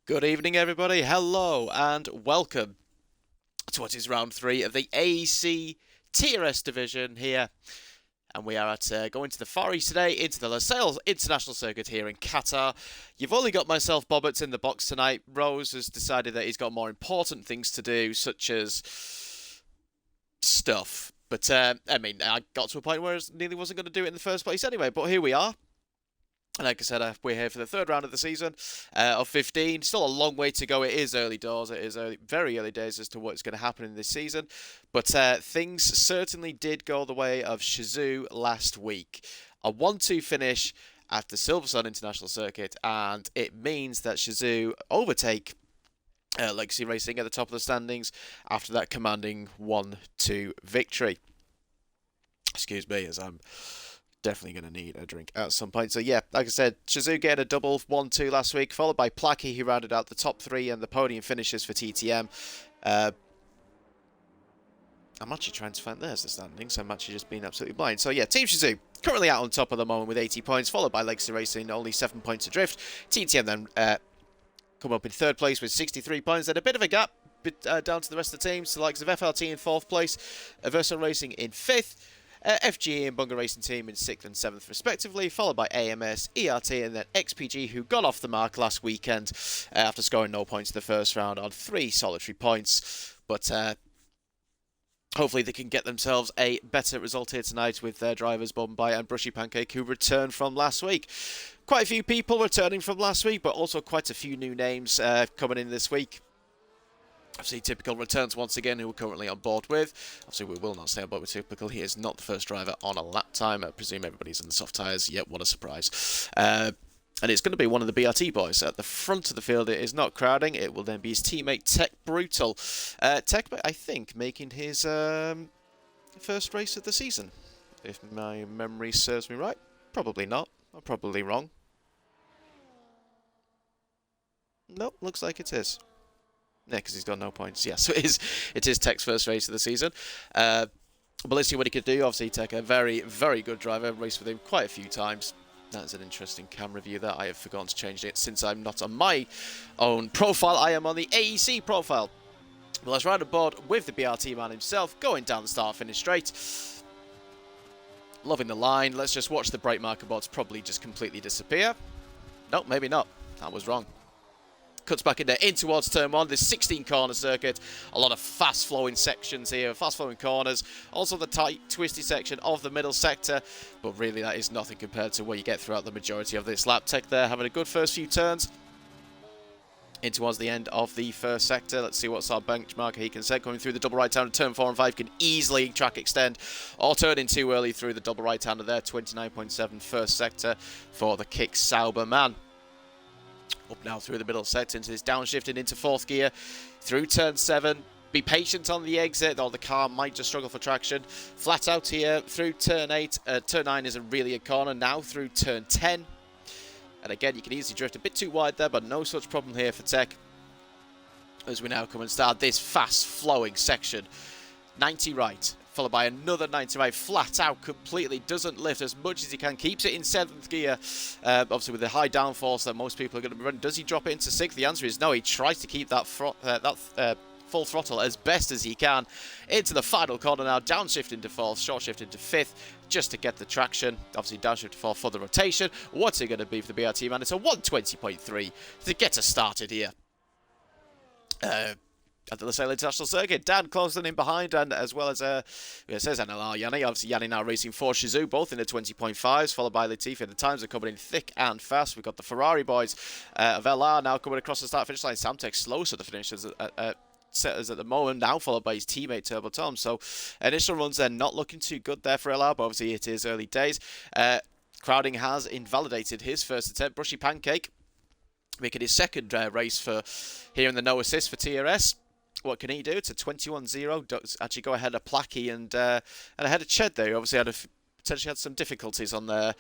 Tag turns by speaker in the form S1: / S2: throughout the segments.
S1: Good evening, everybody. Hello and welcome to what is round three of the AEC Tier S division here. And we are at going to the Far East today into the Losail International Circuit here in Qatar. You've only got myself, Bobbitt, in the box tonight. Rose has decided that he's got more important things to do, such as stuff. But, I got to a point where I nearly wasn't going to do it in the first place anyway. But here we are. Like I said, we're here for the third round of the season of 15. Still a long way to go. It is early doors. It is very early days as to what's going to happen in this season. But things certainly did go the way of Shizou last week. A 1-2 finish at the Silverstone International Circuit, and it means that Shizou overtake Legacy Racing at the top of the standings after that commanding 1-2 victory. Excuse me, as I'm definitely going to need a drink at some point. So yeah, like I said, Shizou getting a double 1-2 last week, followed by Placky, who rounded out the top three and the podium finishes for TTM. I'm actually trying to find there's the standings. I'm actually just being absolutely blind. So yeah, Team Shizou currently out on top at the moment with 80 points, followed by Legacy Racing, only 7 points adrift. TTM then come up in third place with 63 points. Then a bit of a gap down to the rest of the teams. The likes of FLT in fourth place, Averso Racing in fifth. FGE and Bunga Racing Team in 6th and 7th respectively, followed by AMS, ERT and then XPG, who got off the mark last weekend after scoring no points in the first round on 3 solitary points. But hopefully they can get themselves a better result here tonight with their drivers Bombay and Brushy Pancake, who returned from last week. Quite a few people returning from last week, but also quite a few new names coming in this week. Obviously, Typical returns once again, who we're currently on board with. Obviously, we will not stay on board with Typical. He is not the first driver on a lap time. I presume everybody's in the soft tyres. Yep, what a surprise. And it's going to be one of the BRT boys. At the front of the field, it is not crowding. It will then be his teammate, Tech Brutal. Tech, I think, making his first race of the season. If my memory serves me right. Probably not. I'm probably wrong. Nope, looks like it is. Yeah, because he's got no points. Yeah, so it is Tech's first race of the season. But let's see what he could do. Obviously, Tech, a very, very good driver. I've raced with him quite a few times. That's an interesting camera view that I have forgotten to change it since I'm not on my own profile. I am on the AEC profile. Well, let's ride aboard with the BRT man himself, going down the start-finish straight. Loving the line. Let's just watch the brake marker boards probably just completely disappear. Nope, maybe not. That was wrong. Cuts back in towards turn 1, this 16 corner circuit, a lot of fast flowing sections here, fast flowing corners, also the tight twisty section of the middle sector, but really that is nothing compared to what you get throughout the majority of this lap. Tech there having a good first few turns in towards the end of the first sector. Let's see what sort of benchmark he can set. Coming through the double right hander, turn 4 and 5 can easily track extend or turn in too early through the double right hander there. 29.7 first sector for the Kick Sauber man. Up now through the middle sector into this downshifting into fourth gear through turn 7. Be patient on the exit, or the car might just struggle for traction. Flat out here through turn 8. Turn 9 isn't really a corner. Now through turn 10. And again, you can easily drift a bit too wide there, but no such problem here for Tech. As we now come and start this fast flowing section. 90 right. Followed by another 90 right, flat out completely, doesn't lift as much as he can, keeps it in 7th gear, obviously with the high downforce that most people are going to be running. Does he drop it into 6th? The answer is no, he tries to keep that full throttle as best as he can. Into the final corner now, downshift into 4th, short shift into 5th, just to get the traction. Obviously downshift to 4th for the rotation. What's it going to be for the BRT man? It's a 120.3 to get us started here. At the Losail International Circuit, Dan closing in behind, and as well as it says NLR Yanni. Obviously, Yanni now racing for Shizou, both in the 20.5s, followed by Latifi. The times are coming in thick and fast. We've got the Ferrari boys of LR now coming across the start-finish line. Samtech slow to the finishes setters at the moment, now followed by his teammate Turbo Tom. So initial runs they're not looking too good there for LR, but obviously it is early days. Crowding has invalidated his first attempt. Brushy Pancake making his second race for here in the no assist for TRS. What can he do? It's a 21-0. Does actually go ahead of Placky and ahead of Ched there. Who obviously potentially had some difficulties on their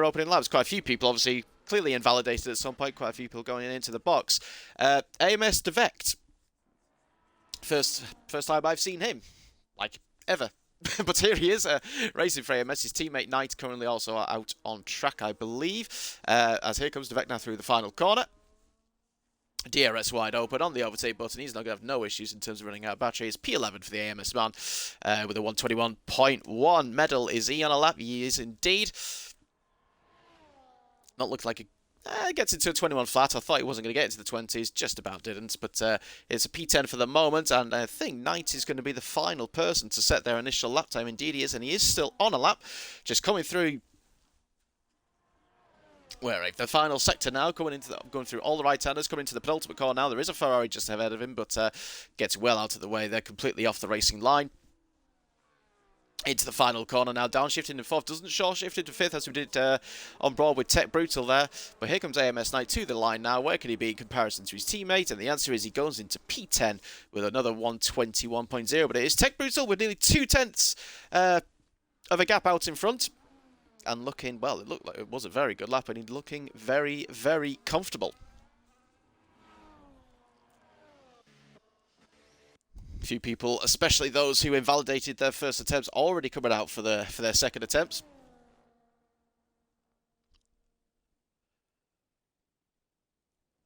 S1: opening laps. Quite a few people obviously clearly invalidated at some point. Quite a few people going into the box. AMS Devect. First time I've seen him, like ever. But here he is, racing for AMS. His teammate Knight currently also out on track, I believe. As here comes Devect now through the final corner. DRS wide open on the overtake button. He's not going to have no issues in terms of running out of battery. It's P11 for the AMS man with a 121.1. Medal, is he on a lap? He is indeed. Not looked like a... gets into a 21 flat. I thought he wasn't going to get into the 20s. Just about didn't. But it's a P10 for the moment. And I think 90 is going to be the final person to set their initial lap time. Indeed he is. And he is still on a lap. Just coming through... Where the final sector now, going through all the right-handers, coming into the penultimate corner now. There is a Ferrari just ahead of him, but gets well out of the way. They're completely off the racing line. Into the final corner now, downshifting in fourth, doesn't short shift into fifth as we did on board with Tech Brutal there. But here comes AMS Knight to the line now. Where can he be in comparison to his teammate? And the answer is he goes into P10 with another 121.0. But it is Tech Brutal with nearly 2/10 of a gap out in front. And looking, well, it looked like it was a very good lap, and he's looking very, very comfortable. A few people, especially those who invalidated their first attempts, already coming out for their second attempts.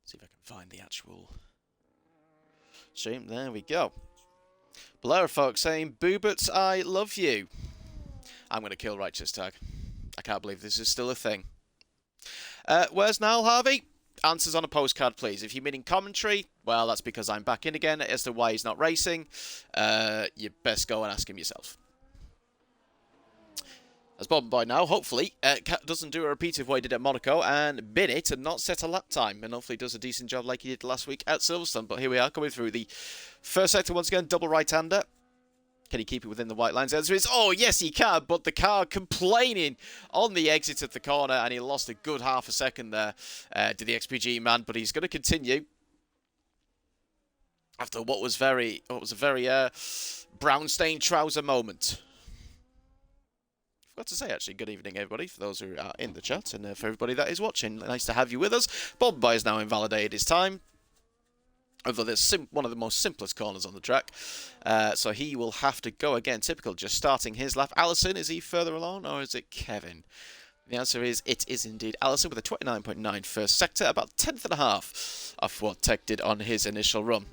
S1: See if I can find the actual stream. There we go. Bolero folks saying, Boobert, I love you. I'm going to kill Righteous Tag. I can't believe this is still a thing. Where's Niall Harvey? Answers on a postcard, please. If you're meaning commentary, well, that's because I'm back in again. As to why he's not racing, you best go and ask him yourself. As Bob Boy now, hopefully, doesn't do a repeat of what he did at Monaco and bin it and not set a lap time. And hopefully does a decent job like he did last week at Silverstone. But here we are, coming through the first sector once again, double right-hander. Can he keep it within the white lines? The answer is, oh, yes, he can, but the car complaining on the exit of the corner, and he lost a good half a second there to the XPG man, but he's going to continue after what was a very brown-stained trouser moment. Forgot to say, actually, good evening, everybody, for those who are in the chat, and for everybody that is watching. Nice to have you with us. Bob Boy has now invalidated his time. Although there's one of the most simplest corners on the track. So he will have to go again. Typical, just starting his lap. Allison, is he further along or is it Kevin? The answer is, it is indeed Allison with a 29.9 first sector. About 10th and a half of what Tech did on his initial run.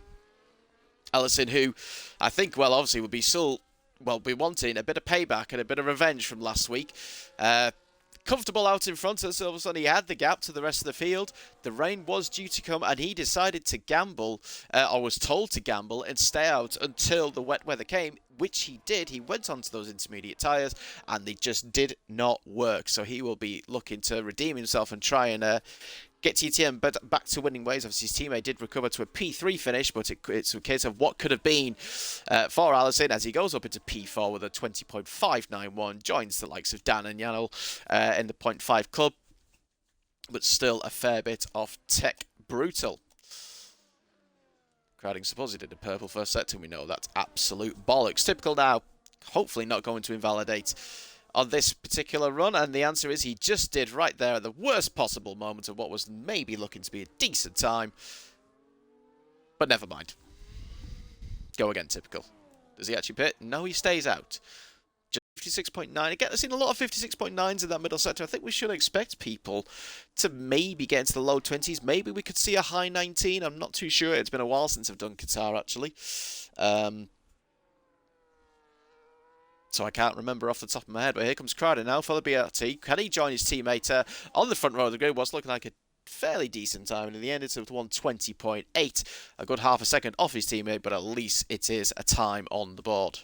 S1: Allison, who I think, well, obviously will be still, well, be wanting a bit of payback and a bit of revenge from last week. Comfortable out in front, and so all of a sudden he had the gap to the rest of the field. The rain was due to come, and he decided to gamble, or was told to gamble, and stay out until the wet weather came, which he did. He went onto those intermediate tyres, and they just did not work. So he will be looking to redeem himself and try and get TTM back to winning ways. Obviously, his teammate did recover to a P3 finish, but it's a case of what could have been for Allison as he goes up into P4 with a 20.591, joins the likes of Dan and Yanel in the 0.5 club, but still a fair bit of Tech Brutal. Crowding supposedly did a purple first sector, we know that's absolute bollocks. Typical now, hopefully not going to invalidate on this particular run, and the answer is he just did right there at the worst possible moment of what was maybe looking to be a decent time. But never mind. Go again, Typical. Does he actually pit? No, he stays out. Just 56.9. Again, I've seen a lot of 56.9s in that middle sector. I think we should expect people to maybe get into the low 20s. Maybe we could see a high 19. I'm not too sure. It's been a while since I've done Qatar, actually. So I can't remember off the top of my head. But here comes Crowder now for the BRT. Can he join his teammate on the front row of the grid? Was looking like a fairly decent time. And in the end, it's with 120.8. A good half a second off his teammate, but at least it is a time on the board.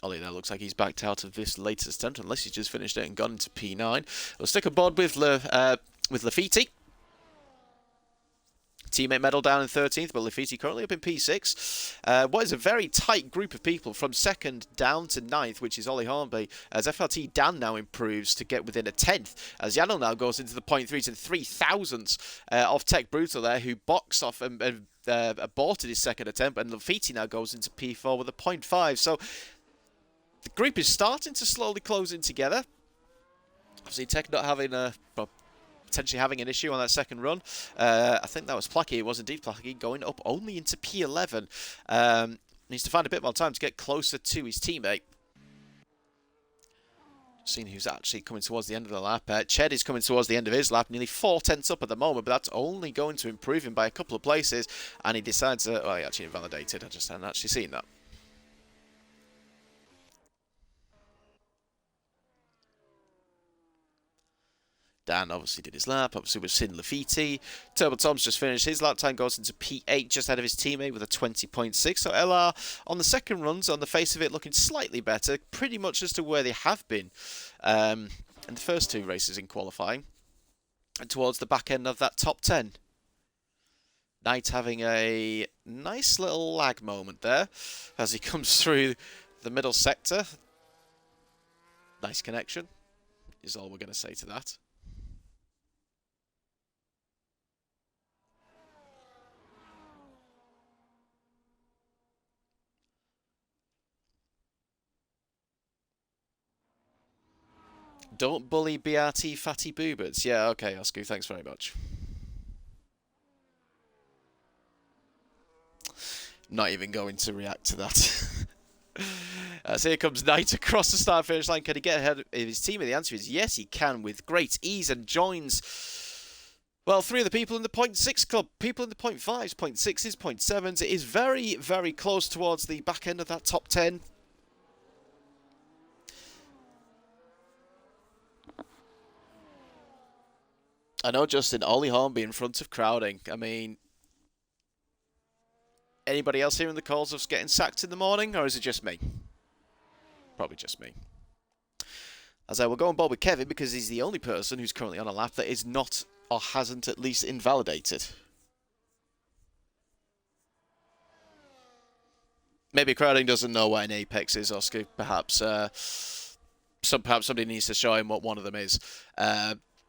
S1: Ollie now looks like he's backed out of this latest attempt, unless he's just finished it and gone into P9. We'll stick aboard with Lafitte. Teammate medal down in 13th, but Lafitte currently up in P6. What is a very tight group of people from 2nd down to 9th, which is Ollie Hornby, as FLT Dan now improves to get within a 10th, as Yanel now goes into the 0.3s and 3,000s of Tech Brutal there, who boxed off and aborted his second attempt, and Lafitte now goes into P4 with a 0.5. So the group is starting to slowly close in together. Obviously, Tech not having potentially having an issue on that second run. I think that was Placky. It was indeed Placky going up only into P11. Needs to find a bit more time to get closer to his teammate. Seeing who's actually coming towards the end of the lap. Ched is coming towards the end of his lap, nearly 4/10 up at the moment, but that's only going to improve him by a couple of places. And he decides to, well, he actually invalidated. I just hadn't actually seen that. Dan obviously did his lap. Obviously, we've seen Lafitte. Turbo Tom's just finished. His lap time goes into P8, just ahead of his teammate with a 20.6. So LR on the second runs, on the face of it, looking slightly better, pretty much as to where they have been in the first two races in qualifying, and towards the back end of that top 10. Knight having a nice little lag moment there as he comes through the middle sector. Nice connection is all we're going to say to that. Don't bully BRT fatty boobers. Yeah, okay, Oscar, thanks very much. Not even going to react to that. So here comes Knight across the start finish line. Can he get ahead of his teammate? The answer is yes, he can with great ease and joins, well, three of the people in the 0.6 club. People in the 0.5s, 0.6s, 0.7s. It is very, very close towards the back end of that top 10. I know, Justin, Ollie Hornby in front of crowding. I mean, anybody else hearing the calls of getting sacked in the morning, or is it just me? Probably just me. As I will go on board with Kevin because he's the only person who's currently on a lap that is not, or hasn't at least, invalidated. Maybe crowding doesn't know what an apex is, Oscar. Perhaps, perhaps somebody needs to show him what one of them is.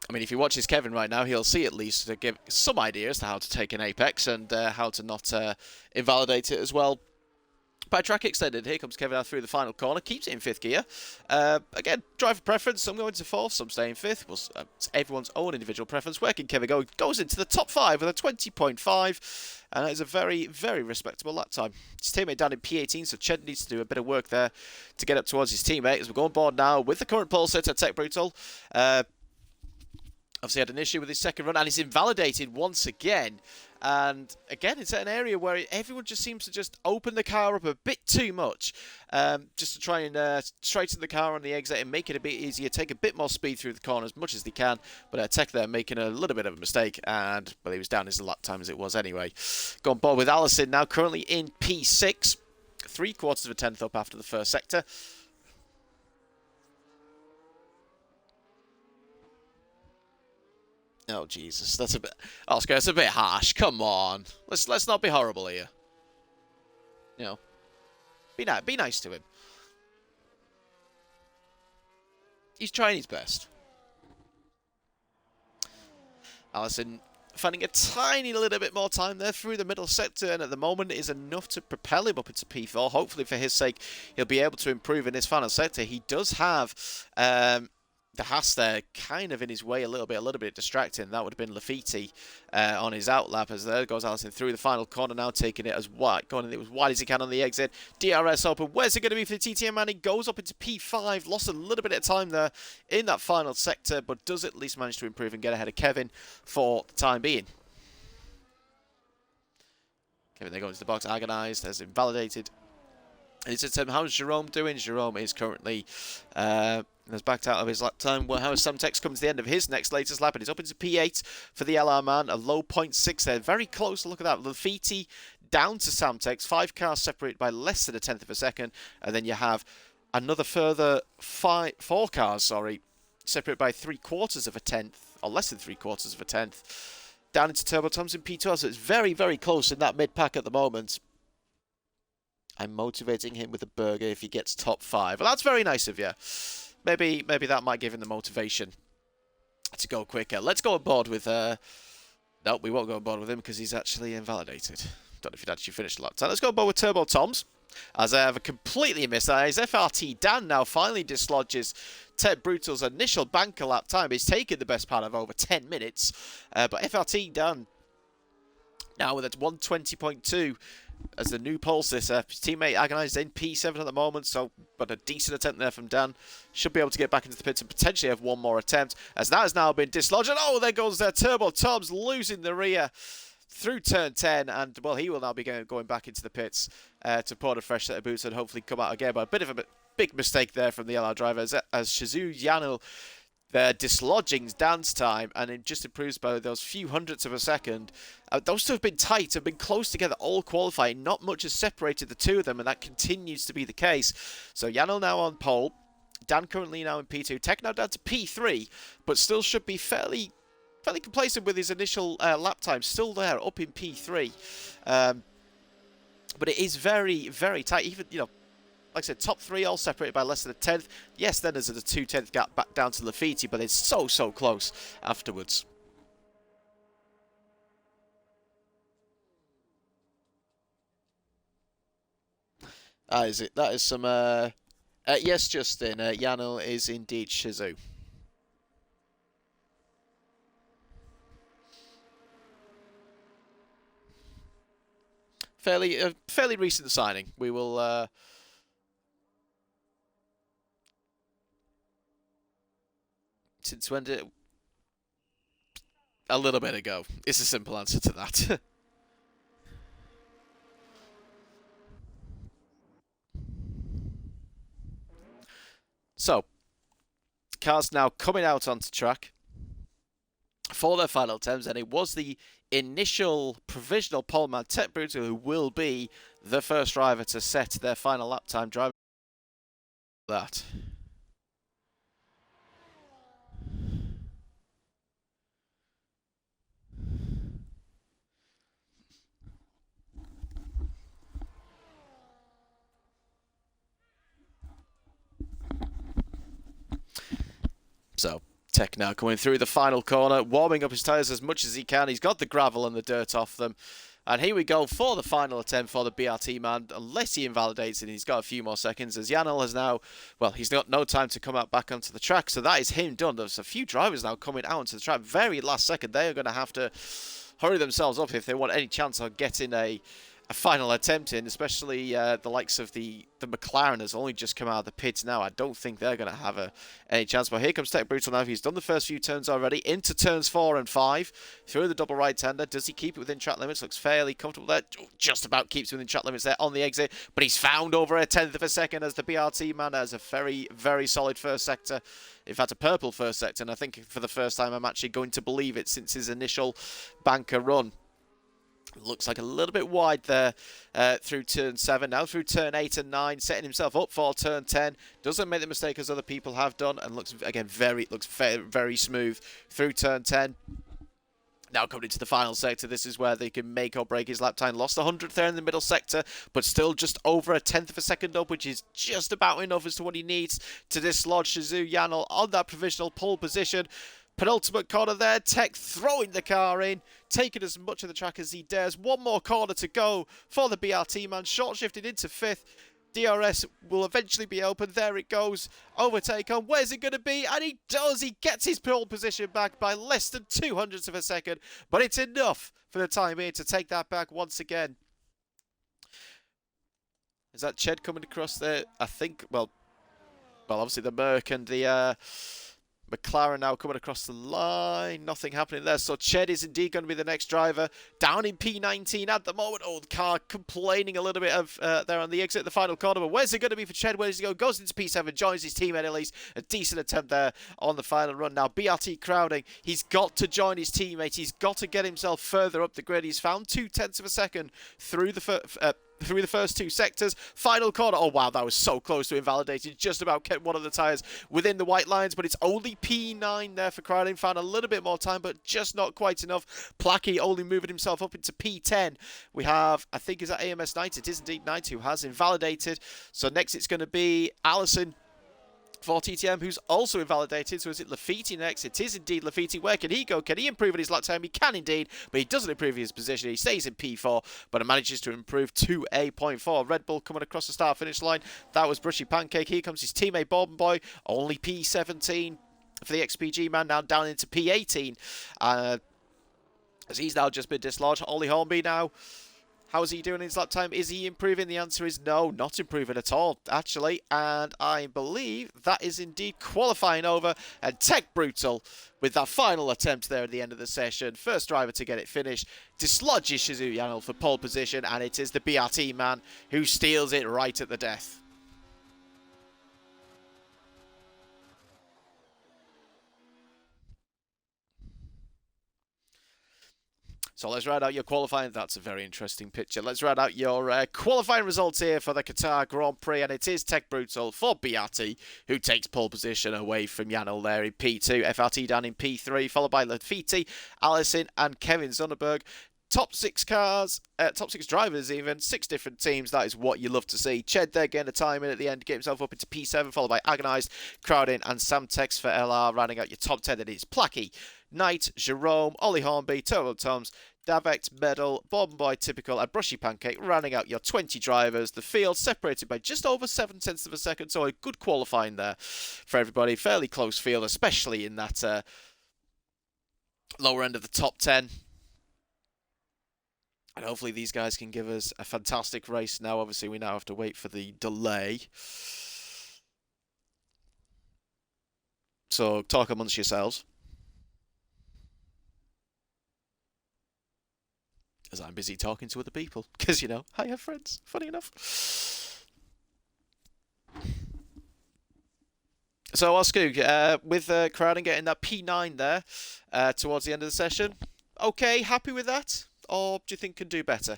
S1: I mean, if he watches Kevin right now, he'll see at least to give some idea as to how to take an apex and how to not invalidate it as well. By track extended, here comes Kevin out through the final corner, keeps it in 5th gear. Again, driver preference, some going to 4th, some stay in 5th. Well, it's everyone's own individual preference. Where can Kevin go? Goes into the top 5 with a 20.5, and that is a very, very respectable lap time. His teammate down in P18, so Ched needs to do a bit of work there to get up towards his teammate. As we go on board now with the current pole sitter, Tech Brutal. Obviously had an issue with his second run, and he's invalidated once again. And again, it's an area where everyone just seems to just open the car up a bit too much, just to try and straighten the car on the exit and make it a bit easier, take a bit more speed through the corner as much as they can. But Tech there making a little bit of a mistake, and well, he was down his lap time as it was anyway. Go on board with Allison now, currently in P6, 3/4 of a tenth up after the first sector. Oh Jesus, that's a bit, Oscar. That's a bit harsh. Come on, let's not be horrible here. You know, be nice to him. He's trying his best. Allison finding a tiny little bit more time there through the middle sector, and at the moment is enough to propel him up into P4. Hopefully, for his sake, he'll be able to improve in this final sector. He does have the Haas there kind of in his way a little bit distracting. That would have been Lafitte on his outlap, as there goes Allison through the final corner now, taking it as wide, going as wide as he can on the exit. DRS open. Where's it going to be for the TTM man? He goes up into P5, lost a little bit of time there in that final sector, but does at least manage to improve and get ahead of Kevin for the time being. Kevin there going into the box, agonised, has invalidated. And it's how's Jerome doing? Jerome is currently has backed out of his lap time. Well, how is Samtex coming to the end of his latest lap? And he's up into P8 for the LR man. A low 0.6 there. Very close. Look at that. Lafitte down to Samtex. 5 cars separated by less than a tenth of a second. And then you have another further 4 cars, separated by 3/4 of a tenth, or less than 3/4 of a tenth. Down into Turbo Tom's in P12. So it's very, very close in that mid-pack at the moment. I'm motivating him with a burger if he gets top 5. Well, that's very nice of you. Maybe that might give him the motivation to go quicker. Let's go on board with... No, we won't go on board with him because he's actually invalidated. Don't know if he'd actually finished the lap time. Let's go on board with Turbo Toms. As I have completely missed that. His FRT Dan now finally dislodges Ted Brutal's initial banker lap time. He's taken the best part of over 10 minutes. But FRT Dan now with a 120.2. as the new pole sitter. His teammate agonised in P7 at the moment, but a decent attempt there from Dan. Should be able to get back into the pits and potentially have one more attempt, as that has now been dislodged. And oh, there goes their Turbo Tom's losing the rear through turn 10, and well, he will now be going back into the pits to put a fresh set of boots and hopefully come out again. But a bit of a big mistake there from the LR driver as Shizu Yanel they're dislodging Dan's time, and it just improves by those few hundredths of a second. Those two have been tight, have been close together all qualifying. Not much has separated the two of them, and that continues to be the case. So Yanel now on pole. Dan currently now in P2. Tech now down to P3, but still should be fairly complacent with his initial lap time. Still there, up in P3. But it is very, very tight. Even, like I said, top three all separated by less than a tenth. Yes, then there's a 2/10 gap back down to Lafiti, but it's so close afterwards. Is it? That is some. Yes, Justin. Yanel is indeed Shizu. Fairly recent signing. We will. Since when did a little bit ago is a simple answer to that. So, cars now coming out onto track for their final attempts, and it was the initial provisional poleman Tech Brutal who will be the first driver to set their final lap time driver. That. So, Tech now coming through the final corner, warming up his tyres as much as he can. He's got the gravel and the dirt off them. And here we go for the final attempt for the BRT man, unless he invalidates it. He's got a few more seconds, as Yanel has now, well, he's got no time to come out back onto the track. So that is him done. There's a few drivers now coming out onto the track. Very last second, they are going to have to hurry themselves up if they want any chance of getting a final attempt in, especially the likes of the McLaren has only just come out of the pits now. I don't think they're going to have any chance. But here comes Tech Brutal now. He's done the first few turns already. Into turns 4 and 5. Through the double right-hander. Does he keep it within track limits? Looks fairly comfortable there. Just about keeps within track limits there on the exit. But he's found over a tenth of a second as the BRT man has a very solid first sector. In fact, a purple first sector. And I think for the first time I'm actually going to believe it since his initial banker run. Looks like a little bit wide there through turn 7. Now through turn 8 and 9, setting himself up for turn 10. Doesn't make the mistake as other people have done, and looks again very smooth through turn 10. Now coming into the final sector, this is where they can make or break his lap time. Lost 100th there in the middle sector, but still just over a tenth of a second up, which is just about enough as to what he needs to dislodge Shizu Yanel on that provisional pole position. Penultimate corner there, Tech throwing the car in, taking as much of the track as he dares. One more corner to go for the BRT man, short shifted into 5th. DRS will eventually be open. There it goes. Overtake on. Where's it going to be? And he does. He gets his pole position back by less than 200ths of a second. But it's enough for the time being to take that back once again. Is that Ched coming across there? I think, well, obviously the Merc and the McLaren now coming across the line. Nothing happening there. So Ched is indeed going to be the next driver. Down in P19 at the moment. Oh, the car complaining a little bit of there on the exit, the final corner. But where's it going to be for Ched? Where does he go? Goes into P7, joins his teammate at least. A decent attempt there on the final run. Now BRT crowding. He's got to join his teammate. He's got to get himself further up the grid. He's found 0.2 of a second through the first 2 sectors. Final corner. Oh, wow, that was so close to invalidating. Just about kept one of the tyres within the white lines, but it's only P9 there for crowding. Found a little bit more time, but just not quite enough. Placky only moving himself up into P10. We have, I think, is that AMS Knight? It is indeed Knight who has invalidated. So next it's going to be Allison for TTM, who's also invalidated. So is it Lafiti next? It is indeed Lafiti. Where can he go? Can he improve on his lap time? He can indeed, but he doesn't improve his position. He stays in P4, but it manages to improve to a 0.4. Red Bull coming across the start-finish line. That was Brushy Pancake. Here comes his teammate Bourbon Boy. Only P17 for the XPG man, now down into P18. As he's now just been dislodged. Ollie Hornby now How is he doing in his lap time? Is he improving? The answer is no, not improving at all, actually. And I believe that is indeed qualifying over. And Tech Brutal, with that final attempt there at the end of the session, first driver to get it finished, dislodges Shizu Yanel for pole position. And it is the BRT man who steals it right at the death. So let's read out your qualifying. That's a very interesting picture. Let's read out your qualifying results here for the Qatar Grand Prix. And it is Tech Brutal for BRT, who takes pole position away from Yanel there in P2. FRT down in P3, followed by Lafiti, Allison, and Kevin Zonderberg. Top 6 cars, top 6 drivers even, 6 different teams. That is what you love to see. Ched there getting a time in at the end, get himself up into P7, followed by Agonized, Crowdin, and Sam Tex for LR, rounding out your top 10. That is Placky, Knight, Jerome, Ollie Hornby, Turbo Toms, Davect, Medal, Bob Boy, Typical, and Brushy Pancake, rounding out your 20 drivers. The field separated by just over 7 tenths of a second, so a good qualifying there for everybody. Fairly close field, especially in that lower end of the top 10. And hopefully these guys can give us a fantastic race now. Obviously, we now have to wait for the delay. So talk amongst yourselves. As I'm busy talking to other people. Because, you know, I have friends. Funny enough. So, Oscar, with Crowding getting that P9 there towards the end of the session. Okay, happy with that? Or do you think can do better?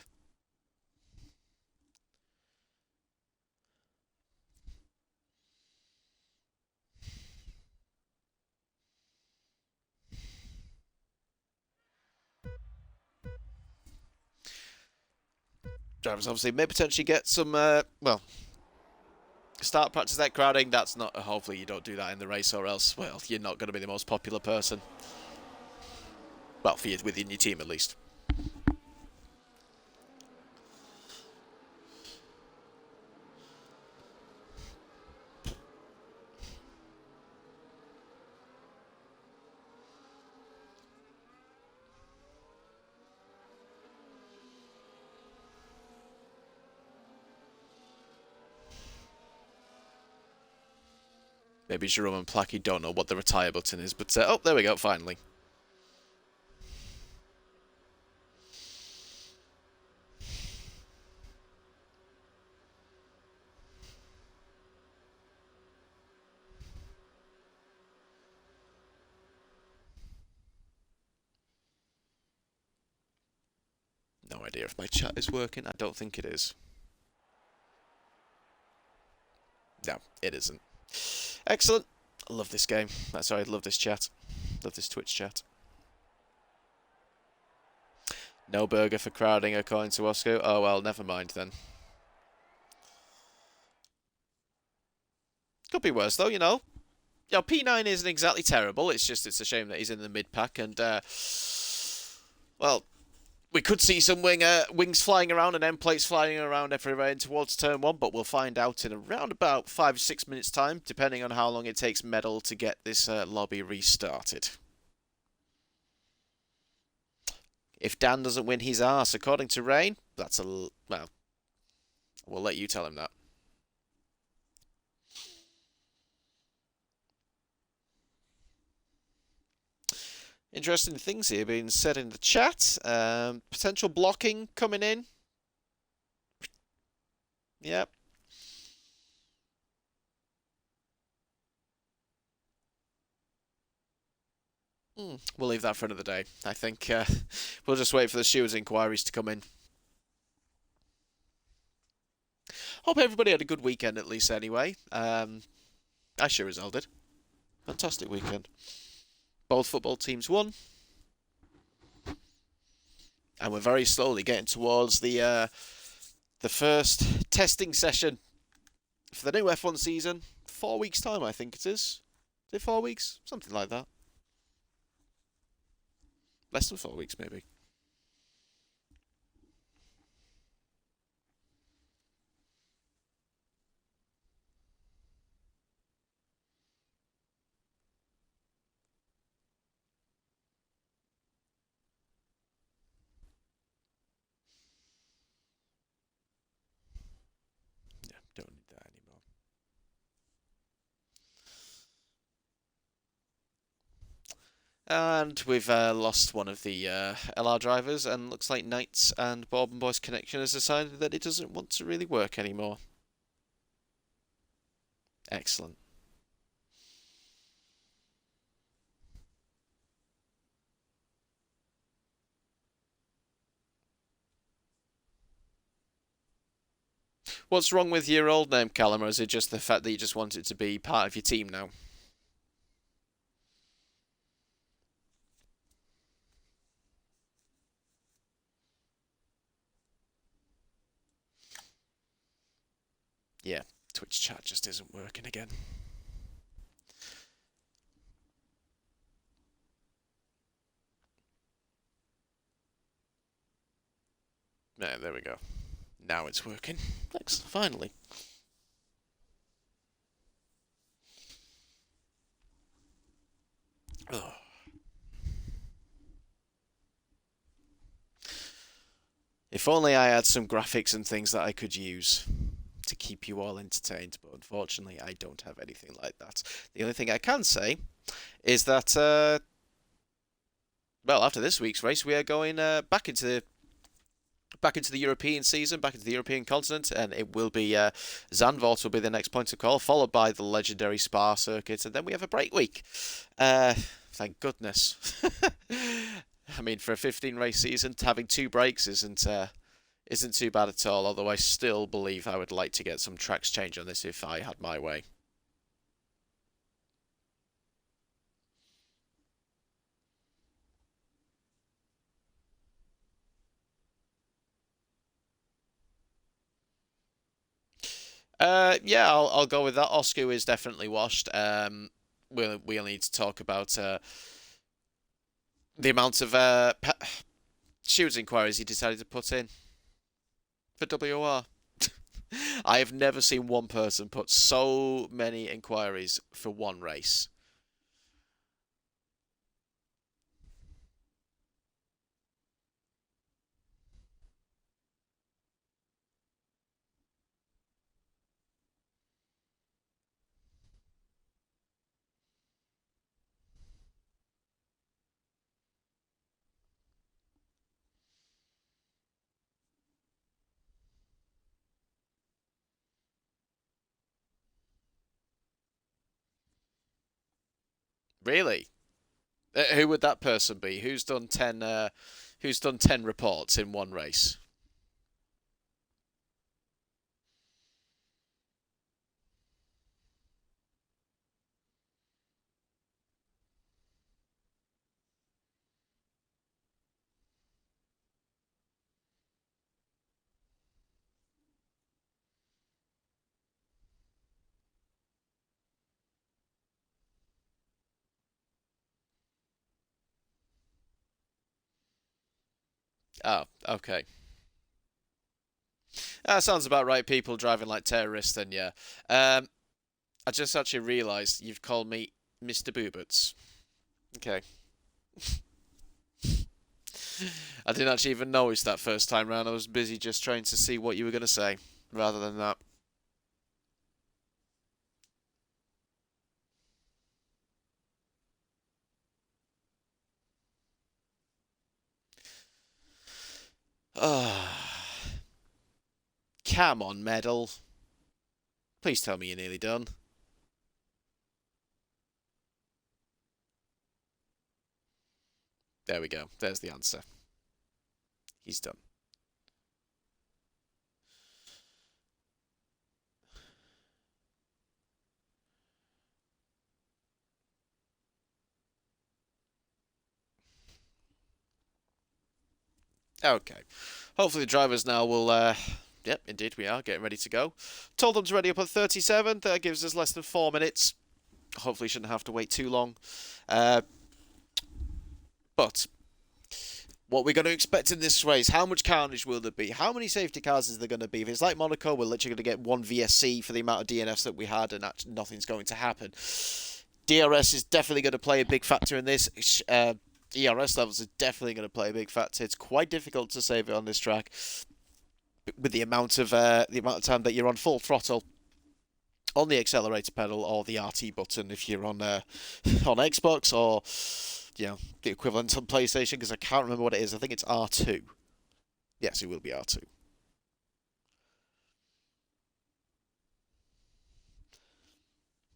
S1: Drivers obviously may potentially get some, well, start practice that Crowding. That's not, hopefully you don't do that in the race, or else, well, you're not going to be the most popular person. Well, for you, within your team at least. Maybe Jerome and Placky don't know what the retire button is, but oh, there we go, finally. No idea if my chat is working. I don't think it is. No, it isn't. Excellent. I love this game. Sorry, I love this chat. Love this Twitch chat. No burger for Crowding, according to Oscar. Oh, well, never mind then. Could be worse, though, you know. You know, P9 isn't exactly terrible. It's just, it's a shame that he's in the mid-pack. And, well, we could see some wings flying around and end plates flying around everywhere in towards turn 1, but we'll find out in around about 5-6 minutes' time, depending on how long it takes Medal to get this lobby restarted. If Dan doesn't win his arse, according to Rain, that's a... well, we'll let you tell him that. Interesting things here being said in the chat. Potential blocking coming in. Yep. We'll leave that for another day. I think we'll just wait for the stewards' inquiries to come in. Hope everybody had a good weekend at least anyway. I sure as hell did. Fantastic weekend. Both football teams won. And we're very slowly getting towards the first testing session for the new F1 season. 4 weeks' time, I think it is. Is it 4 weeks? Something like that. Less than 4 weeks, maybe. And we've lost one of the LR drivers, and looks like Knights and Bourbon Boys Connection has decided that it doesn't want to really work anymore. Excellent. What's wrong with your old name, Callum, or is it just the fact that you just want it to be part of your team now? Yeah, Twitch chat just isn't working again. There we go. Now it's working. Thanks, finally. Ugh. If only I had some graphics and things that I could use to keep you all entertained, but unfortunately I don't have anything like that. The only thing I can say is that, well, after this week's race, we are going back into the European season, back into the European continent, and it will be Zandvoort will be the next point of call, followed by the legendary Spa circuit, and then we have a break week. Thank goodness. I mean, for a 15 race season, having 2 breaks isn't too bad at all. Although I still believe I would like to get some tracks change on this if I had my way. Yeah, I'll go with that. Oscar is definitely washed. We'll need to talk about the amount of stewards inquiries he decided to put in for WOR. I have never seen one person put so many inquiries for one race. Really? Who would that person be? Who's done 10? Who's done 10 reports in one race? Oh, okay. That sounds about right. People driving like terrorists, then yeah. I just actually realised you've called me Mr. Booberts. Okay. I didn't actually even notice that first time round. I was busy just trying to see what you were going to say, rather than that. Ah, come on, medal. Please tell me you're nearly done. There we go. There's the answer. He's done. Okay. Hopefully the drivers now will... Yep, indeed we are. Getting ready to go. Told them to ready up at 37. That gives us less than 4 minutes. Hopefully shouldn't have to wait too long. But... what we're going to expect in this race, how much carnage will there be? How many safety cars is there going to be? If it's like Monaco, we're literally going to get one VSC for the amount of DNFs that we had, and actually nothing's going to happen. DRS is definitely going to play a big factor in this. ERS levels are definitely going to play a big factor. It's quite difficult to save it on this track with the amount of time that you're on full throttle on the accelerator pedal or the RT button if you're on Xbox, or the equivalent on PlayStation, because I can't remember what it is. I think it's R2. Yes, it will be R2.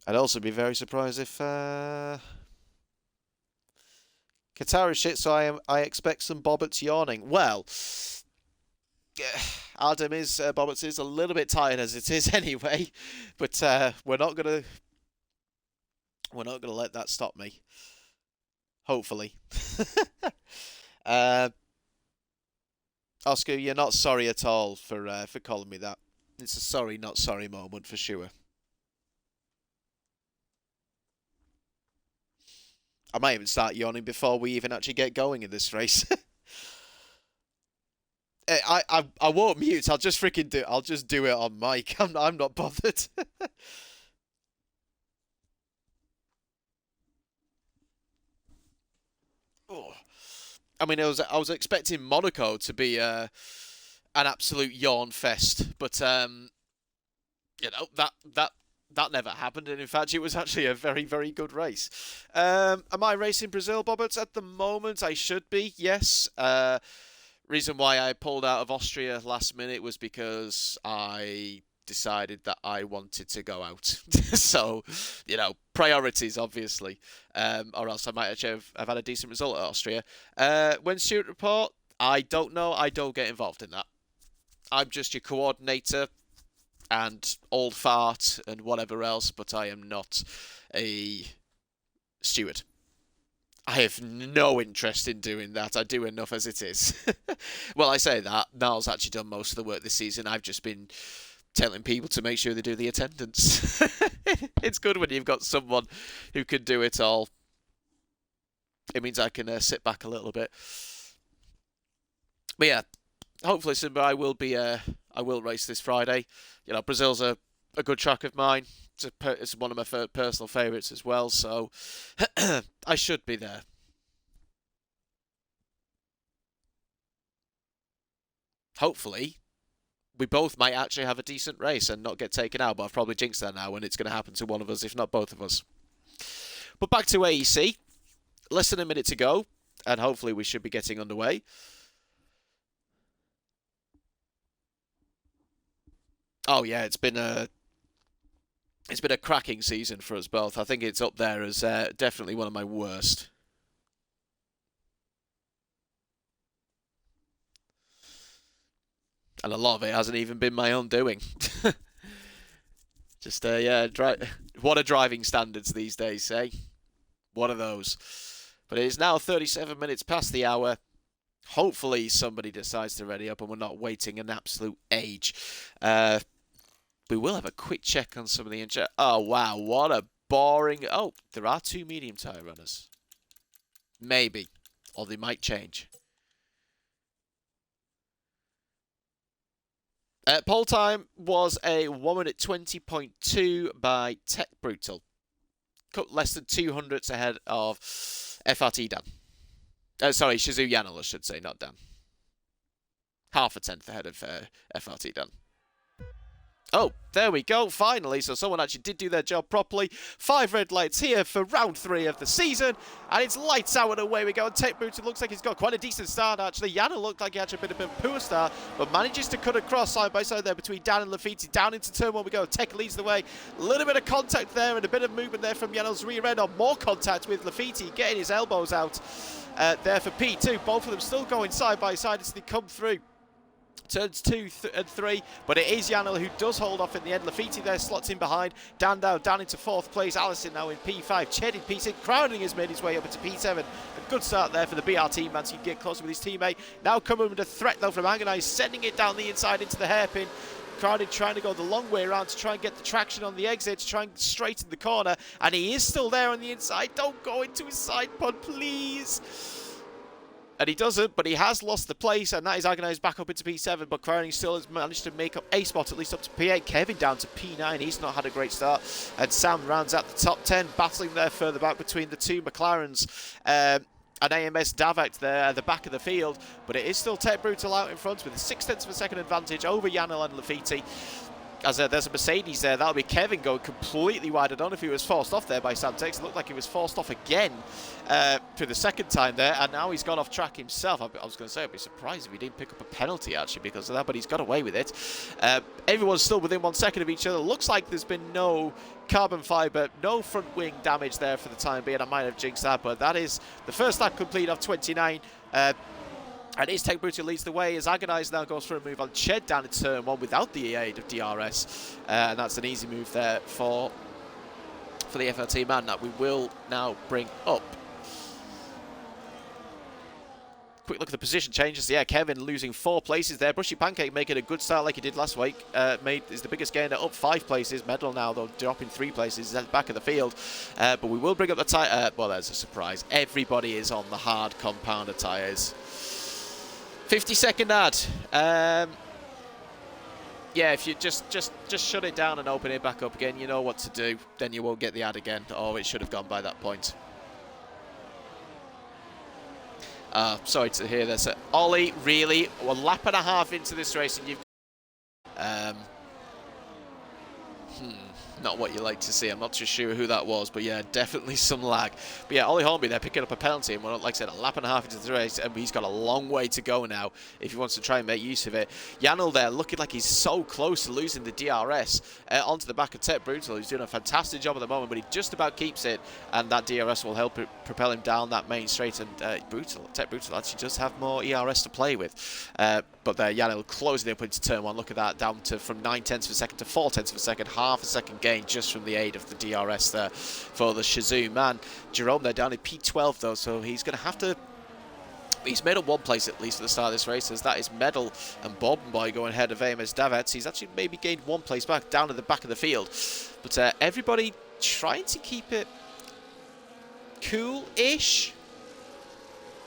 S1: I'd also be very surprised if Qatar is shit, so I expect some Bobbett's yawning. Well, Adam is Bobbett's is a little bit tired as it is anyway, but we're not gonna let that stop me. Hopefully. Oscar, you're not sorry at all for calling me that. It's a sorry, not sorry moment for sure. I might even start yawning before we even actually get going in this race. I won't mute. I'll just freaking do. I'll just do it on mic. I'm not bothered. Oh. I mean, I was expecting Monaco to be an absolute yawn fest, but that never happened, and in fact, it was actually a very, very good race. Am I racing Brazil, Bobbert? At the moment, I should be, yes. Reason why I pulled out of Austria last minute was because I decided that I wanted to go out. So, priorities, obviously. Or else I might actually have had a decent result at Austria. When student report, I don't know. I don't get involved in that. I'm just your coordinator and old fart and whatever else, but I am not a steward. I have no interest in doing that. I do enough as it is. Well, I say that. Niall's actually done most of the work this season. I've just been telling people to make sure they do the attendance. It's good when you've got someone who can do it all. It means I can sit back a little bit. But yeah, hopefully, Simba, I will race this Friday. Brazil's a good track of mine. It's one of my personal favourites as well, so I should be there. Hopefully, we both might actually have a decent race and not get taken out, but I've probably jinxed that now, and it's going to happen to one of us, if not both of us. But back to AEC. Less than a minute to go, and hopefully we should be getting underway. Oh yeah, it's been a cracking season for us both. I think it's up there as definitely one of my worst. And a lot of it hasn't even been my own doing. Just, what are driving standards these days, eh? What are those? But it is now 37 minutes past the hour. Hopefully somebody decides to ready up and we're not waiting an absolute age. We will have a quick check on some of the injuries. Oh, wow. What a boring... Oh, there are 2 medium tyre runners. Maybe. Or they might change. Pole time was a 1 minute 20.2 by Tech Brutal. Cut less than 200ths ahead of FRT Dan. Sorry, Shizu Yanel, I should say, not Dan. Half a tenth ahead of FRT Dan. Oh, there we go, finally. So someone actually did do their job properly. 5 red lights here for round 3 of the season. And it's lights out and away we go. And Tech Boots, it looks like he's got quite a decent start, actually. Yana looked like he had a bit of a poor start, but manages to cut across side by side there between Dan and Lafiti. Down into turn 1 we go. Tech leads the way. A little bit of contact there and a bit of movement there from Yano's rear end. Or more contact with Lafiti, getting his elbows out there for P2. Both of them still going side by side as they come through. Turns 2 and 3, but it is Yanel who does hold off in the end. Lafiti there slots in behind. Dan down into 4th place. Allison now in P5. Ched in P6. Crowding has made his way up into P7. A good start there for the BR team man, so he can get closer with his teammate. Now coming under threat though from Agonize, sending it down the inside into the hairpin. Crowded trying to go the long way around to try and get the traction on the exit, to try and straighten the corner, and he is still there on the inside. Don't go into his side pod, please. And he doesn't, but he has lost the place, and that is Agonized back up into P7, but Crowning still has managed to make up a spot, at least up to P8. Kevin down to P9, he's not had a great start. And Sam rounds out the top 10, battling there further back between the 2 McLarens. And AMS Davak there at the back of the field, but it is still Tech Brutal out in front with a 0.6 of a second advantage over Yanel and Lafiti. as there's a Mercedes there. That'll be Kevin going completely wide. I don't know if he was forced off there by Sam Tex. It looked like he was forced off again for the second time there, and now he's gone off track himself. I was going to say I'd be surprised if he didn't pick up a penalty actually because of that, but he's got away with it. Everyone's still within 1 second of each other. Looks like there's been no carbon fibre, no front wing damage there for the time being. I might have jinxed that, but that is the first lap complete of 29. And Tech Brutal leads the way as Agonize now goes for a move on Ched down in turn 1 without the aid of DRS. And that's an easy move there for the FLT man that we will now bring up. Quick look at the position changes. Yeah, Kevin losing 4 places there. Brushy Pancake making a good start like he did last week. Is the biggest gainer up 5 places. Medal now, though, dropping 3 places. He's at the back of the field. But we will bring up the tyre. Well, there's a surprise. Everybody is on the hard compounder tyres. 50-second ad. Yeah, if you just shut it down and open it back up again, you know what to do. Then you won't get the ad again. Oh, it should have gone by that point. Sorry to hear this. Ollie, really? 1.5 laps into this race and you've... Not what you like to see. I'm not too sure who that was, but yeah, definitely some lag. But yeah, Ollie Hornby there picking up a penalty, and like I said, 1.5 laps into the race, and he's got a long way to go now if he wants to try and make use of it. Janel there looking like he's so close to losing the DRS onto the back of Tech Brutal, who's doing a fantastic job at the moment, but he just about keeps it, and that DRS will help propel him down that main straight, and Tech Brutal actually does have more ERS to play with. But there, Janel closing up into turn 1. Look at that, down to from 9 tenths of a second to 4 tenths of a second, half a second gain just from the aid of the DRS there for the Shazoo man. Jerome there down in P12 though, so he's going to have to... He's made up 1 place at least at the start of this race, as that is Medal and Boy going ahead of AMS Davets. He's actually maybe gained 1 place back down at the back of the field. But everybody trying to keep it cool-ish.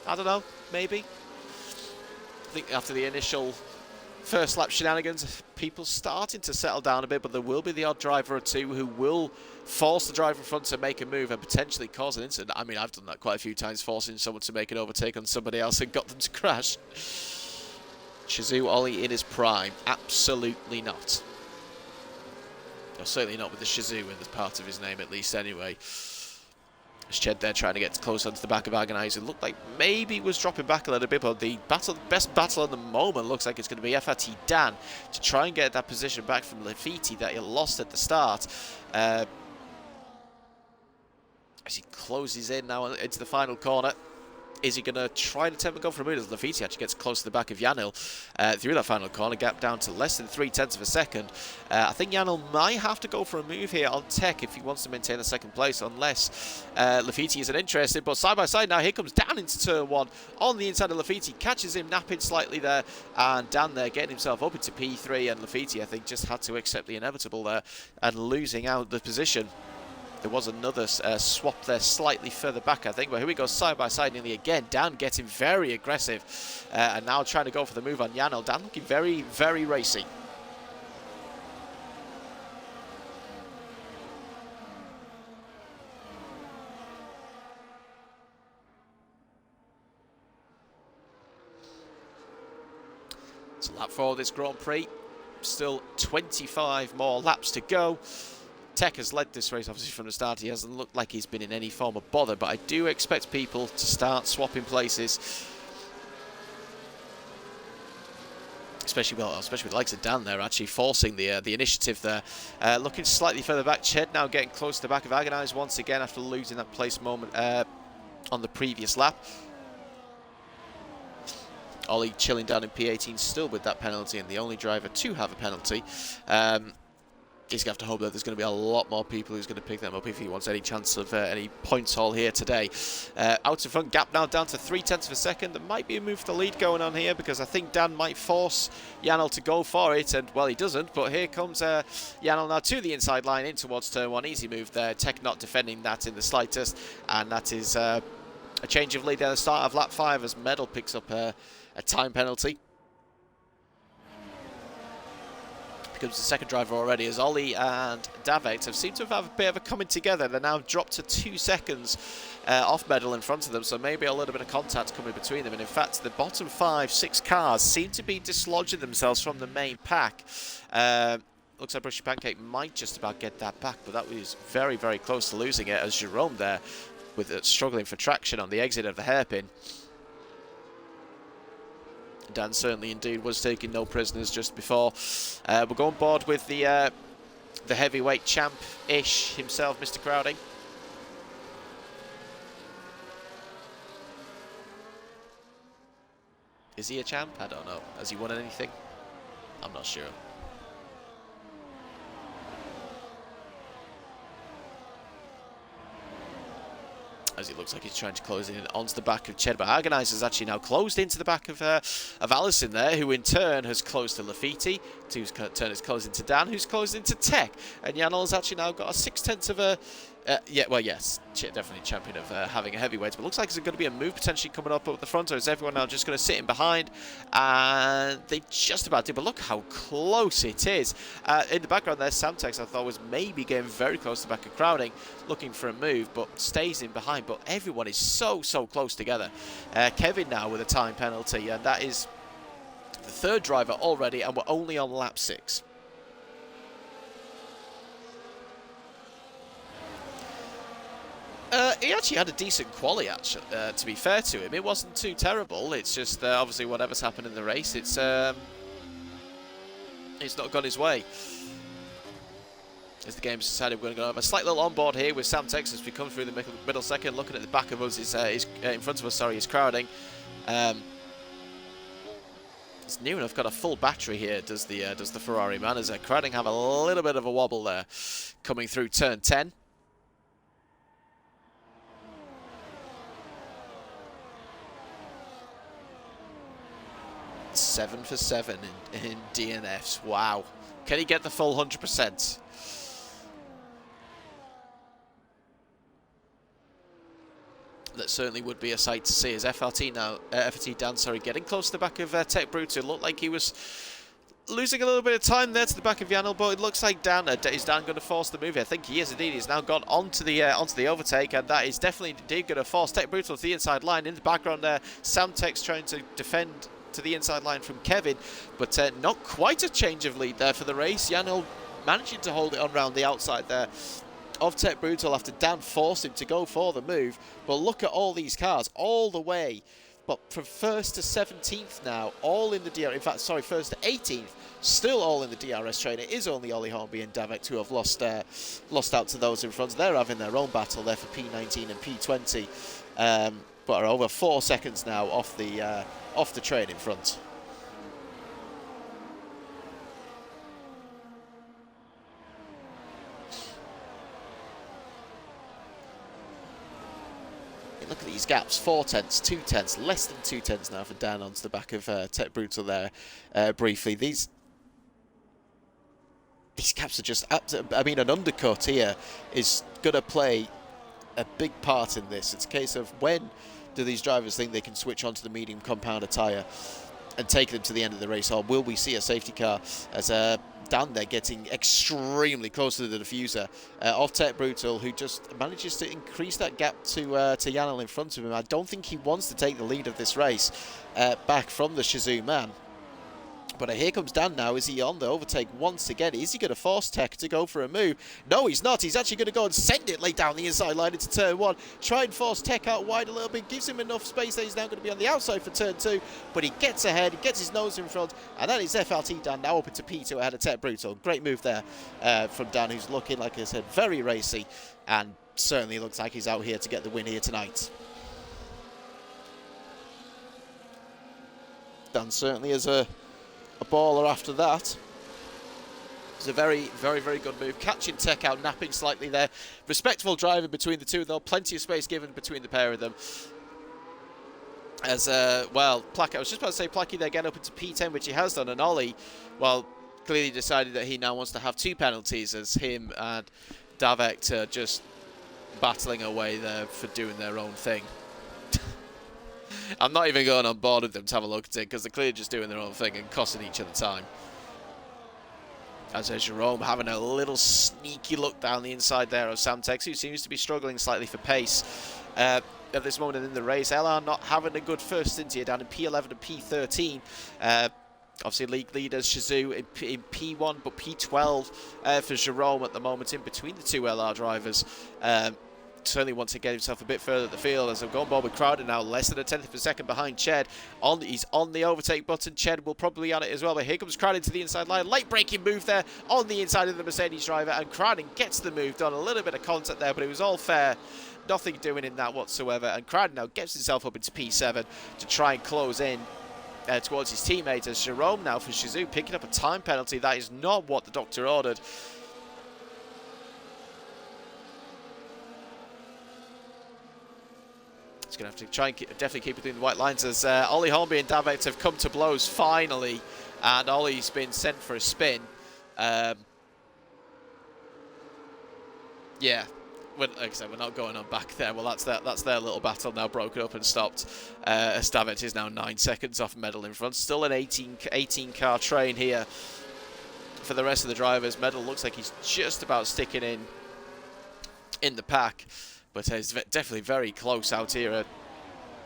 S1: I don't know, maybe. I think after the initial first lap shenanigans, people starting to settle down a bit, but there will be the odd driver or two who will force the driver in front to make a move and potentially cause an incident. I mean, I've done that quite a few times, forcing someone to make an overtake on somebody else and got them to crash. Shazoo Ollie in his prime? Absolutely not. Or certainly not with the Shazoo in the part of his name, at least anyway. Ched there trying to get close onto the back of Agonize. It looked like maybe he was dropping back a little bit, but the best battle at the moment looks like it's going to be FRT Dan to try and get that position back from Lafiti that he lost at the start. As he closes in now into the final corner. Is he going to try and attempt to go for a move as Lafiti actually gets close to the back of Janil through that final corner, gap down to less than 0.3 of a second. I think Janil might have to go for a move here on Tech if he wants to maintain the second place, unless Lafiti isn't interested. But side by side now, here comes Dan into turn 1 on the inside of Lafiti, catches him napping slightly there, and Dan there getting himself up into P3, and Lafiti I think just had to accept the inevitable there and losing out the position. There was another swap there slightly further back, I think. But here we go, side by side nearly again. Dan getting very aggressive. And now trying to go for the move on Janel. Dan looking very, very racy. It's a lap 4 of this Grand Prix. Still 25 more laps to go. Tech has led this race obviously from the start. He hasn't looked like he's been in any form of bother, but I do expect people to start swapping places. Especially with the likes of Dan there actually forcing the initiative there. Looking slightly further back, Ched now getting close to the back of Agonize once again after losing that place moment on the previous lap. Ollie chilling down in P18 still with that penalty, and the only driver to have a penalty. He's going to have to hope that there's going to be a lot more people who's going to pick them up if he wants any chance of any points haul here today. Out in front, gap now down to 0.3 of a second. There might be a move for the lead going on here because I think Dan might force Janel to go for it, and well, he doesn't, but here comes Janel now to the inside line in towards turn 1. Easy move there. Tech not defending that in the slightest, and that is a change of lead there at the start of lap 5 as Medal picks up a time penalty. Becomes the second driver already, as Ollie and Davex have seemed to have a bit of a coming together. They're now dropped to 2 seconds off Medal in front of them, so maybe a little bit of contact coming between them. And in fact, the bottom 5, 6 cars seem to be dislodging themselves from the main pack. looks like Brushy Pancake might just about get that back, but that was very, very close to losing it as Jerome there with struggling for traction on the exit of the hairpin. Dan certainly indeed was taking no prisoners just before. We're going board with the heavyweight champ-ish himself, Mr. Crowding. Is he a champ? I don't know. Has he won anything? I'm not sure. As it looks like he's trying to close in onto the back of Ched, but Agonizer's actually now closed into the back of Allison there, who in turn has closed to Lafiti, whose turn is closed into Dan, who's closed into Tech, and Yanel's actually now got a 6/10 of a yes, definitely champion of having a heavyweight, but looks like there's going to be a move potentially coming up at the front, or is everyone now just going to sit in behind? And they just about did, but look how close it is. In the background there, Samtex I thought was maybe getting very close to the back of Crowding, looking for a move, but stays in behind, but everyone is so close together. Kevin now with a time penalty, and that is the third driver already, and we're only on lap 6. He actually had a decent quali, actually, to be fair to him. It wasn't too terrible. It's just, obviously, whatever's happened in the race, it's not gone his way. As the game's decided, we're going to go have a slight little onboard here with Sam Tex as we come through the middle second. Looking at the back of us, is in front of us, sorry, is Crowding. It's near enough got a full battery here, does the Ferrari man, as Crowding have a little bit of a wobble there coming through turn 10. Seven for 7 in DNFs. Wow. Can he get the full 100%? That certainly would be a sight to see as FRT Dan, sorry, getting close to the back of Tech Brute. It looked like he was losing a little bit of time there to the back of Yanel, but it looks like Dan, is Dan going to force the move? I think he is indeed. He's now gone onto the overtake, and that is definitely indeed going to force Tech Brute to the inside line. In the background there, Sam Tech's trying to defend to the inside line from Kevin, but not quite a change of lead there for the race. Yanel managing to hold it on round the outside there of Tech Brutal after Dan forced him to go for the move. But look at all these cars all the way, but from 1st to 17th now, all in the DRS, in fact, sorry, 1st to 18th, still all in the DRS train. It is only Ollie Hornby and Davek who have lost out to those in front. They're having their own battle there for P19 and P20, but are over 4 seconds now off the train in front. Look at these gaps, 4 tenths, 2 tenths, less than 2 tenths now for Dan onto the back of Tech Brutal there briefly. These gaps are just, I mean, an undercut here is going to play a big part in this. It's a case of when do these drivers think they can switch onto the medium compounder tyre and take them to the end of the race, or will we see a safety car as Dan there getting extremely close to the diffuser of Tech Brutal, who just manages to increase that gap to Yanel in front of him. I don't think he wants to take the lead of this race back from the Shazoo man. But here comes Dan now. Is he on the overtake once again? Is he going to force Tech to go for a move? No, he's not. He's actually going to go and send it late down the inside line into turn 1. Try and force Tech out wide a little bit. Gives him enough space that he's now going to be on the outside for turn 2. But he gets ahead. He gets his nose in front. And that is FLT Dan now up into P2 ahead of Tech Brutal. Great move there from Dan, who's looking, like I said, very racy. And certainly looks like he's out here to get the win here tonight. Dan certainly is a baller after that. It's a very good move. Catching Tech out, napping slightly there. Respectful driving between the two, though. Plenty of space given between the pair of them. As, well, Placky, I was just about to say Placky there again up into P10, which he has done. And Ollie, well, clearly decided that he now wants to have 2 penalties as him and Davek are just battling away there for doing their own thing. I'm not even going on board with them to have a look at it because they're clearly just doing their own thing and costing each other time. As there's Jerome having a little sneaky look down the inside there of Samtex, who seems to be struggling slightly for pace at this moment in the race. LR not having a good first stint here, down in P11 and P13. Obviously, league leaders Shizou in P1, but P12 for Jerome at the moment, in between the two LR drivers. Certainly wants to get himself a bit further at the field as I'm going board with Crowder now, less than a tenth of a second behind Ched. He's on the overtake button. Ched will probably be on it as well, but here comes Crowder to the inside line. Late braking move there on the inside of the Mercedes driver, and Crowder gets the move done. A little bit of contact there, but it was all fair. Nothing doing in that whatsoever, and Crowder now gets himself up into P7 to try and close in towards his teammate, as Jerome now for Shizou picking up a time penalty. That is not what the doctor ordered. He's going to have to try and definitely keep between the white lines, as Ollie Hornby and Davex have come to blows finally, and Ollie's been sent for a spin. Yeah, like I said, we're not going on back there. Well, that's their little battle now broken up and stopped. As Davex is now 9 seconds off Medal in front. Still an 18 car train here for the rest of the drivers. Medal looks like he's just about sticking in the pack, but it's definitely very close out here,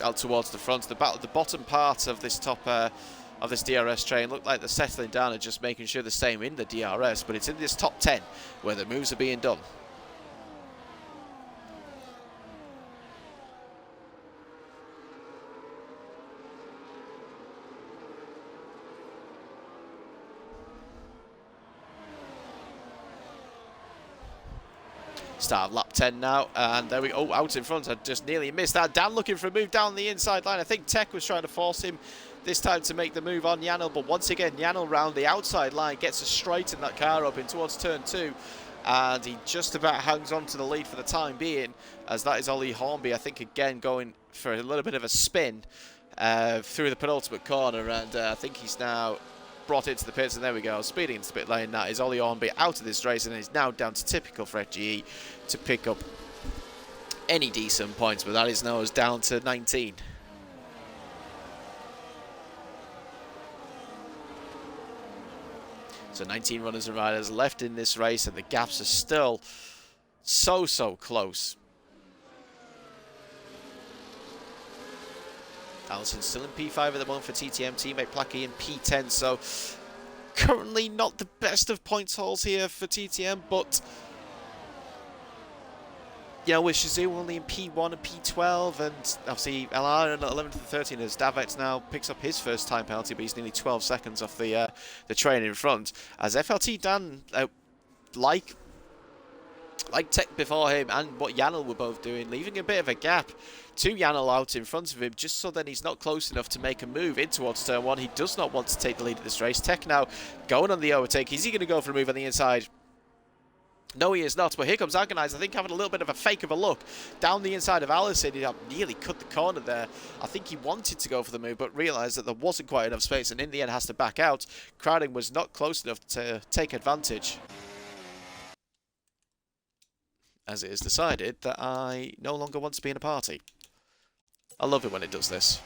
S1: out towards the front. The bottom part of this top of this DRS train look like they're settling down and just making sure they're staying in the DRS, but it's in this top 10 where the moves are being done. Start of lap 10 now, and there we go. Oh, out in front. I just nearly missed that. Dan looking for a move down the inside line. I think Tech was trying to force him this time to make the move on Yanel, but once again, Yanel round the outside line gets to straighten that car up in towards turn 2, and he just about hangs on to the lead for the time being, as that is Ollie Hornby, I think, again going for a little bit of a spin through the penultimate corner, and I think he's now brought into the pits, and there we go, speeding into the pit lane. That is Ollie Hornby out of this race, and is now down to typical for FGE to pick up any decent points, but that is now down to 19. So 19 runners and riders left in this race, and the gaps are still so close. Allison's still in P5 at the moment for TTM, teammate Placky in P10, so currently not the best of points hauls here for TTM, but you know, with Shizou only in P1 and P12, and obviously LR in 11th and 13th, as Davex now picks up his first time penalty, but he's nearly 12 seconds off the train in front, as FLT Dan, like Tech before him and what Yanel were both doing, leaving a bit of a gap to Yanel out in front of him, just so then he's not close enough to make a move in towards turn 1. He does not want to take the lead of this race. Tech now going on the overtake. Is he going to go for a move on the inside? No, he is not, but here comes Agonize, I think having a little bit of a fake of a look down the inside of Allison. He nearly cut the corner there. I think he wanted to go for the move, but realised that there wasn't quite enough space, and in the end has to back out. Crowding was not close enough to take advantage, as it is decided that I no longer want to be in a party. I love it when it does this.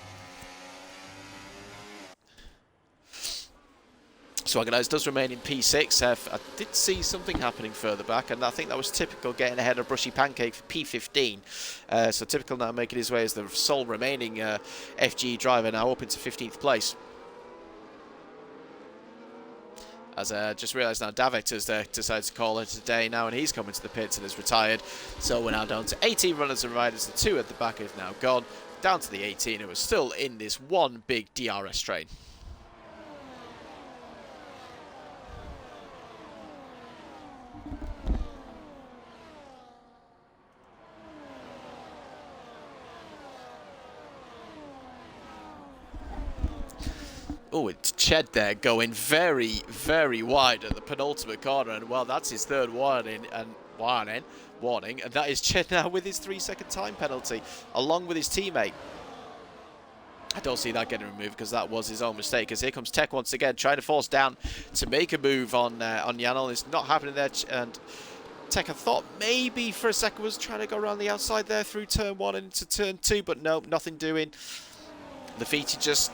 S1: So Agonize does remain in P6. I did see something happening further back, and I think that was typical, getting ahead of Brushy Pancake for P15. So typical now making his way as the sole remaining FG driver, now up into 15th place. As I just realised now, Davex has decided to call it a day now, and he's coming to the pits and has retired. So we're now down to 18 runners and riders. The 2 at the back have now gone, down to the 18 who are still in this one big DRS train. Oh, it's Ched there going very wide at the penultimate corner, and well, that's his third warning, and that is Ched now with his 3-second time penalty, along with his teammate. I don't see that getting removed because that was his own mistake, as here comes Tech once again, trying to force down to make a move on Yanel. It's not happening there, and Tech, I thought maybe for a second was trying to go around the outside there through turn 1 and into turn 2, but no, nothing doing. Lafiti just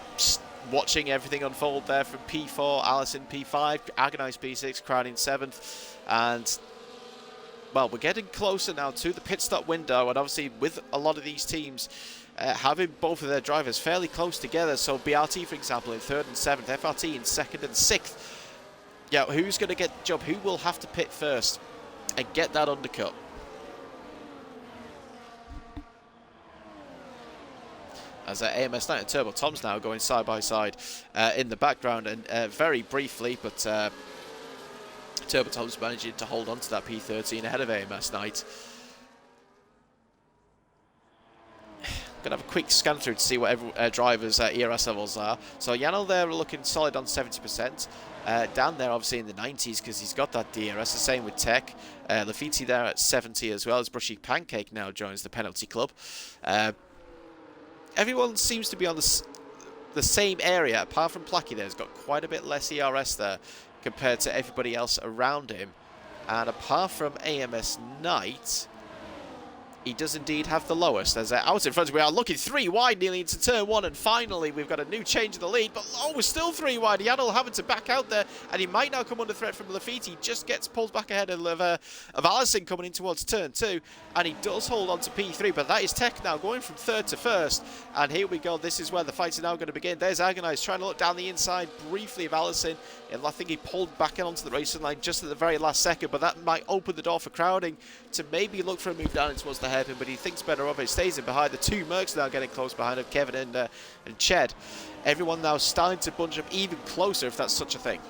S1: watching everything unfold there from P4, Allison P5, Agonize P6, Crowning 7th, and well, we're getting closer now to the pit stop window, and obviously with a lot of these teams having both of their drivers fairly close together. So BRT, for example, in 3rd and 7th, FRT in 2nd and 6th. Yeah, who's going to get the job? Who will have to pit first and get that undercut? As AMS Knight and Turbo Tom's now going side by side in the background, and very briefly, but Turbo Tom's managing to hold on to that P13 ahead of AMS Knight. Gonna have a quick scan through to see what drivers' ERS levels are. So Janel there looking solid on 70%. Dan there obviously in the 90s because he's got that DRS. The same with Tech. Lafitte there at 70 as well, as Brushy Pancake now joins the penalty club. Everyone seems to be on the same area, apart from Placky there. He's got quite a bit less ERS there compared to everybody else around him. And apart from AMS Knight, he does indeed have the lowest. As out in front, we are looking 3 wide nearly into turn 1, and finally we've got a new change in the lead, but we're still 3 wide. Janel having to back out there, and he might now come under threat from Lafitte. He just gets pulled back ahead of Allison coming in towards turn 2, and he does hold on to P3, but that is Tech now going from 3rd to 1st, and here we go. This is where the fights are now going to begin. There's Agonize trying to look down the inside briefly of Allison, and I think he pulled back in onto the racing line just at the very last second, but that might open the door for Crowding to maybe look for a move down towards the hairpin, but he thinks better of it. Stays in behind. The 2 Mercs now getting close behind him, Kevin and Ched. Everyone now starting to bunch up even closer, if that's such a thing.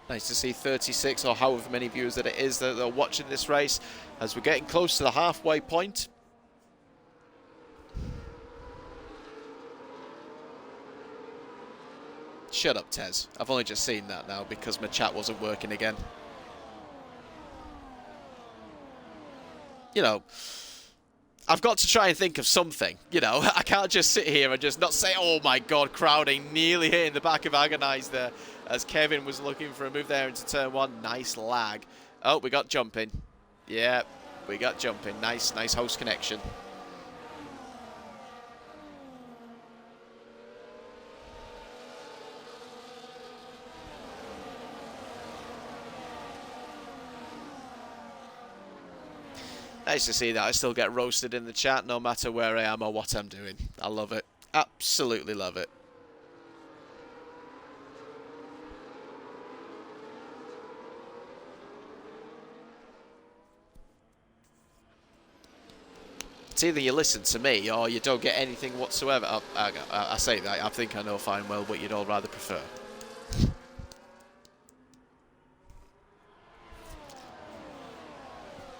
S1: Nice to see 36 or however many viewers that it is that are watching this race as we're getting close to the halfway point. Shut up, Tez. I've only just seen that now because my chat wasn't working again. You know, I've got to try and think of something, you know. I can't just sit here and just not say, oh my god, Crowding nearly hitting the back of Agonize there as Kevin was looking for a move there into turn 1. Nice lag. Oh, we got jumping. Yeah, we got jumping. Nice host connection. Nice to see that I still get roasted in the chat no matter where I am or what I'm doing. I love it. Absolutely love it. It's either you listen to me or you don't get anything whatsoever. I say that. I think I know fine well what you'd all rather prefer.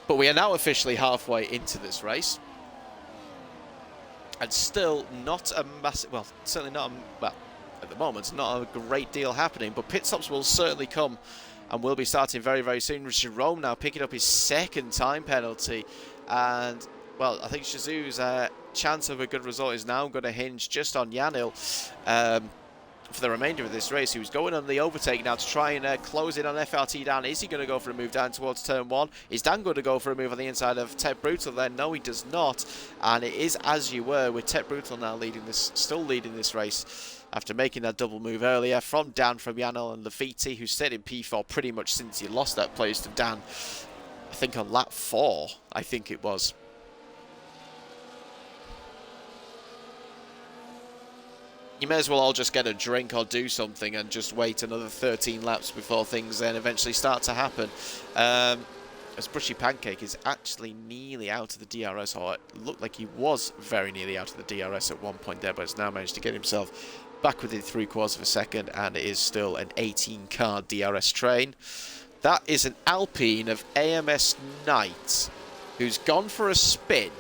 S1: But we are now officially halfway into this race. And still not a massive, well, certainly not, well, at the moment, not a great deal happening. But pit stops will certainly come and will be starting very, very soon. Jerome now picking up his 2nd time penalty. And, well, I think Shizu's chance of a good result is now going to hinge just on Janil. For the remainder of this race, he was going on the overtake now to try and close in on FRT down. Is he going to go for a move down towards turn 1? Is Dan going to go for a move on the inside of Tet Brutal then? No, he does not. And it is as you were, with Tet Brutal now leading this, still leading this race after making that double move earlier from Dan, from Janel and Lafitte, who stayed in P4 pretty much since he lost that place to Dan. I think on lap 4, I think it was. You may as well all just get a drink or do something and just wait another 13 laps before things then eventually start to happen. As Brushy Pancake is actually nearly out of the DRS, or it looked like he was very nearly out of the DRS at one point there, but has now managed to get himself back within 3/4 of a second, and it is still an 18-car DRS train. That is an Alpine of AMS Knight, who's gone for a spin.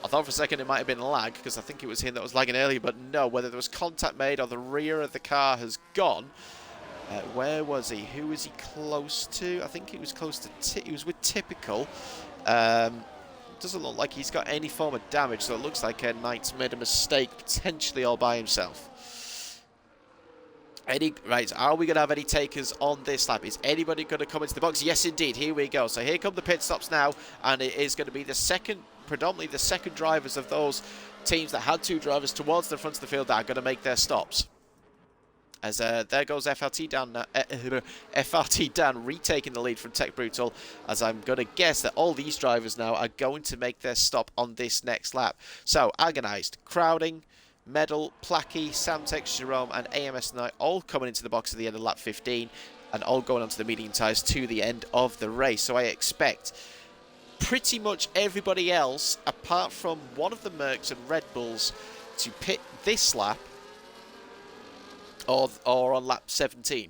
S1: I thought for a second it might have been lag, because I think it was him that was lagging earlier, but no, whether there was contact made or the rear of the car has gone. Where was he? Who was he close to? I think he was close to, he was with Typical. Doesn't look like he's got any form of damage, so it looks like Knight's made a mistake, potentially all by himself. Right, are we going to have any takers on this lap? Is anybody going to come into the box? Yes, indeed. Here we go. So here come the pit stops now, and it is going to be the second, predominantly the second drivers of those teams that had 2 drivers towards the front of the field that are going to make their stops. As there goes FRT down, FRT down, retaking the lead from Tech Brutal. As I'm going to guess that all these drivers now are going to make their stop on this next lap. So Agonized, Crowding, Medal, Placky, Samtex, Jerome and AMS Knight all coming into the box at the end of lap 15 and all going onto the medium tyres to the end of the race. So I expect pretty much everybody else, apart from one of the Mercs and Red Bulls, to pit this lap or on lap 17.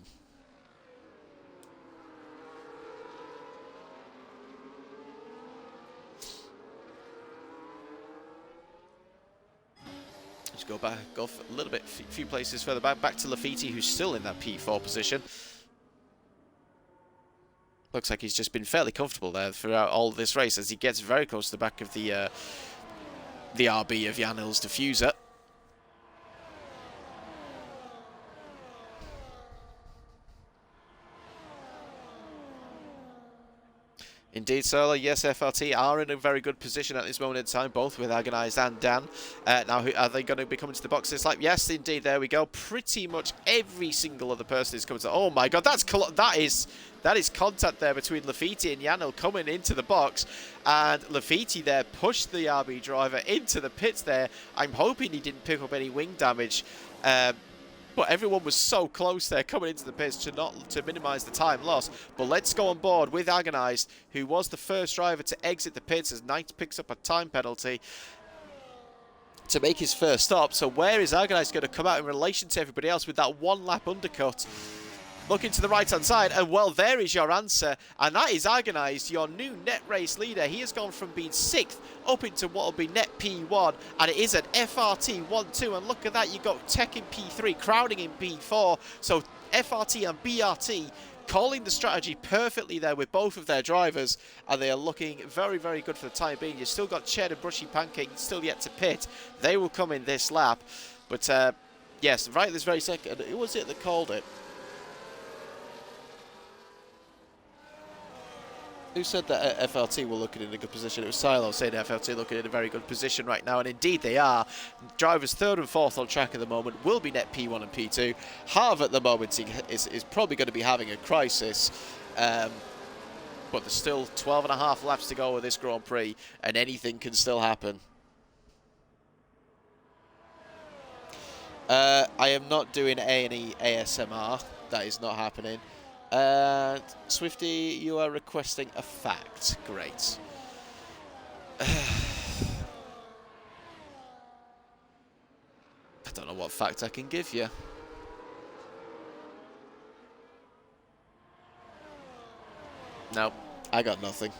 S1: Go back, go a little bit, few places further back to Lafitte, who's still in that P4 position. Looks like he's just been fairly comfortable there throughout all this race as he gets very close to the back of the RB of Janil's diffuser. Indeed, Solar. Yes, FRT are in a very good position at this moment in time, both with Agonized and Dan. Now, are they going to be coming to the box this lap? Yes, indeed. There we go. Pretty much every single other person is coming to... Oh, my God. That is contact there between Lafitte and Janil coming into the box. And Lafitte there pushed the RB driver into the pits there. I'm hoping he didn't pick up any wing damage. But everyone was so close there coming into the pits to minimise the time loss. But let's go on board with Agonized, who was the first driver to exit the pits as Knight picks up a time penalty to make his first stop. So where is Agonized going to come out in relation to everybody else with that 1 lap undercut? Looking to the right-hand side, and well, there is your answer, and that is Agonized, your new net race leader. He has gone from being 6th up into what will be net P1, and it is an FRT 1-2, and look at that, you've got Tech in P3, Crowding in P4, so FRT and BRT calling the strategy perfectly there with both of their drivers, and they are looking very, very good for the time being. You've still got Ched and Brushy Pancake still yet to pit. They will come in this lap, but yes, right this very second, who was it that called it? Who said that FLT were looking in a good position? It was Silo saying FLT looking in a very good position right now, and indeed they are. Drivers 3rd and 4th on track at the moment will be net P1 and P2. Harv at the moment is probably going to be having a crisis, but there's still 12.5 laps to go with this Grand Prix, and anything can still happen. I am not doing any ASMR. That is not happening. Swifty, you are requesting a fact. Great. I don't know what fact I can give you. No, I got nothing.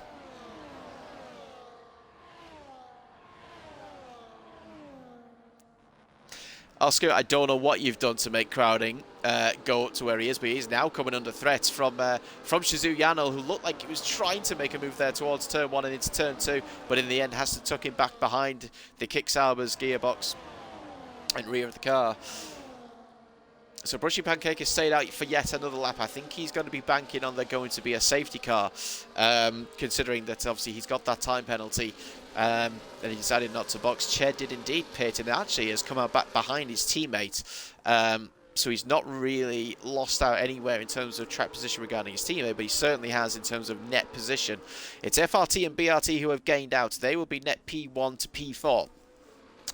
S1: Oscar, I don't know what you've done to make Crowding go up to where he is, but he's now coming under threat from Shizu Yano, who looked like he was trying to make a move there towards turn 1 and into turn 2, but in the end has to tuck him back behind the Kicksauber's gearbox and rear of the car. So Brushy Pancake has stayed out for yet another lap. I think he's going to be banking on there going to be a safety car, considering that obviously he's got that time penalty. And he decided not to box. Ched did indeed pit and actually has come out back behind his teammate. So he's not really lost out anywhere in terms of track position regarding his teammate, but he certainly has in terms of net position. It's FRT and BRT who have gained out. They will be net P1 to P4.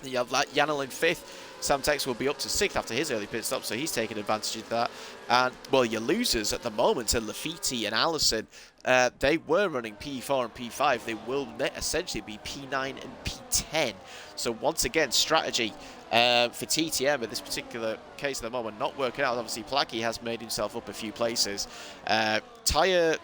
S1: You have Yanel in 5th. Samtex will be up to 6th after his early pit stop, so he's taking advantage of that. And, well, your losers at the moment are Lafitte and Allison. They were running P4 and P5. They will essentially be P9 and P10. So, once again, strategy for TTM in this particular case at the moment not working out. Obviously, Placky has made himself up a few places. Tyre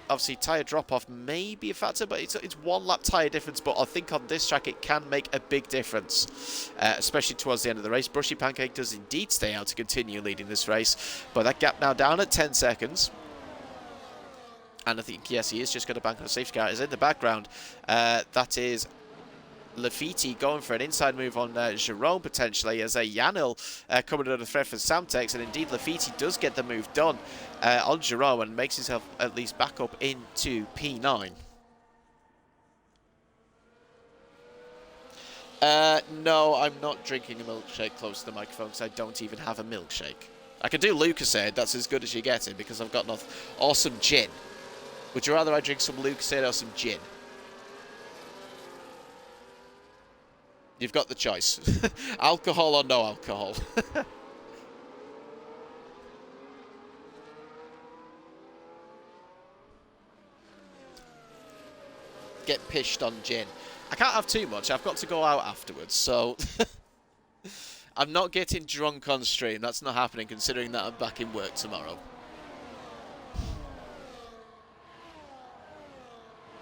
S1: drop-off may be a factor, but it's 1 lap tyre difference. But I think on this track it can make a big difference, especially towards the end of the race. Brushy Pancake does indeed stay out to continue leading this race, but that gap now down at 10 seconds. And I think, yes, he is just going to bank on a safety car. Is in the background. That is Lafiti going for an inside move on Jerome potentially, as a Yanil coming under threat for Samtex, and indeed Lafiti does get the move done on Jerome and makes himself at least back up into P9. No, I'm not drinking a milkshake close to the microphone because I don't even have a milkshake. I can do Lucozade, that's as good as you get it, because I've got enough awesome gin. Would you rather I drink some Lucozade or some gin? You've got the choice. Alcohol or no alcohol. Get pished on gin. I can't have too much. I've got to go out afterwards, so... I'm not getting drunk on stream. That's not happening, considering that I'm back in work tomorrow.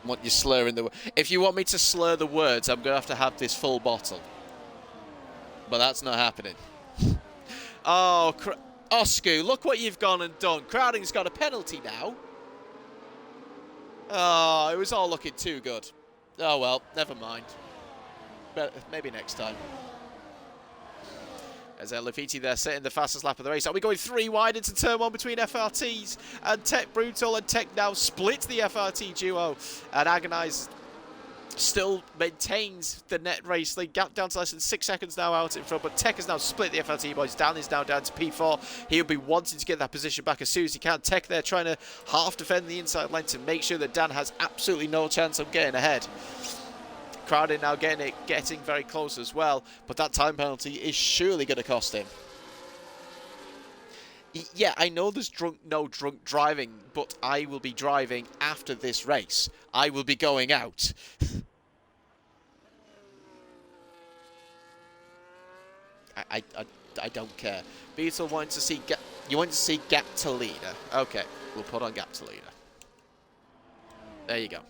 S1: Want you slurring the... If you want me to slur the words, I'm going to have this full bottle. But that's not happening. Oh, Oscu, look what you've gone and done. Crowding's got a penalty now. Oh, it was all looking too good. Oh, well, never mind. But maybe next time. As Lafiti there setting the fastest lap of the race. Are we going 3 wide into turn 1 between FRTs and Tech Brutal, and Tech now splits the FRT duo, and Agonize still maintains the net race lead. Gap down to less than 6 seconds now out in front, but Tech has now split the FRT boys. Dan is now down to P4. He'll be wanting to get that position back as soon as he can. Tech there trying to half defend the inside lane to make sure that Dan has absolutely no chance of getting ahead. Crowding now getting very close as well, but that time penalty is surely going to cost him. Yeah, I know there's no drunk driving, but I will be driving after this race. I will be going out. I don't care. Beetle wanting to see you want to see gap to leader. Okay, we'll put on gap to leader. There you go.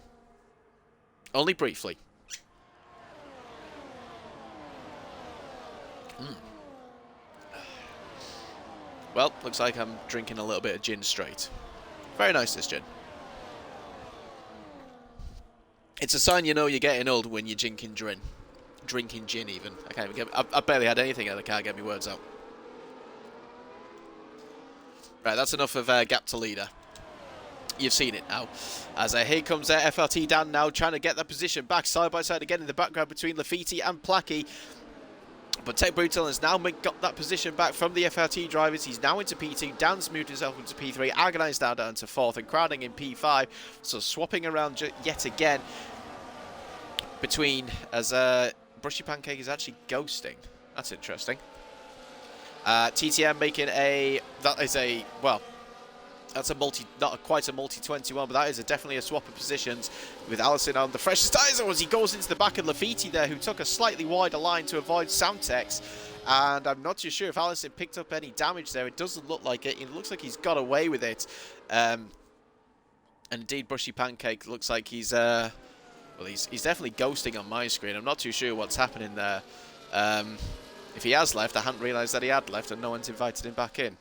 S1: Only briefly. Well, looks like I'm drinking a little bit of gin straight. Very nice, this gin. It's a sign you know you're getting old when you're drinking gin. Drinking gin, even. I can't even get. I barely had anything and I can't get my words out. Right, that's enough of gap to leader. You've seen it now. As here comes FRT Dan now, trying to get that position back side by side again in the background between Lafiti and Placky. But Tech Brutal has now got that position back from the FRT drivers. He's now into P2. Dan's moved himself into P3. Agonize now down to 4th, and Crowding in P5. So swapping around yet again between, as Brushy Pancake is actually ghosting. That's interesting. TTM making that's a not quite a multi-21, but that is definitely a swap of positions with Allison on the freshest tyres as he goes into the back of Lafiti there, who took a slightly wider line to avoid Samtex. And I'm not too sure if Allison picked up any damage there. It doesn't look like it. It looks like he's got away with it. And indeed, Brushy Pancake looks like he's he's definitely ghosting on my screen. I'm not too sure what's happening there. If he has left, I hadn't realised that he had left, and no one's invited him back in.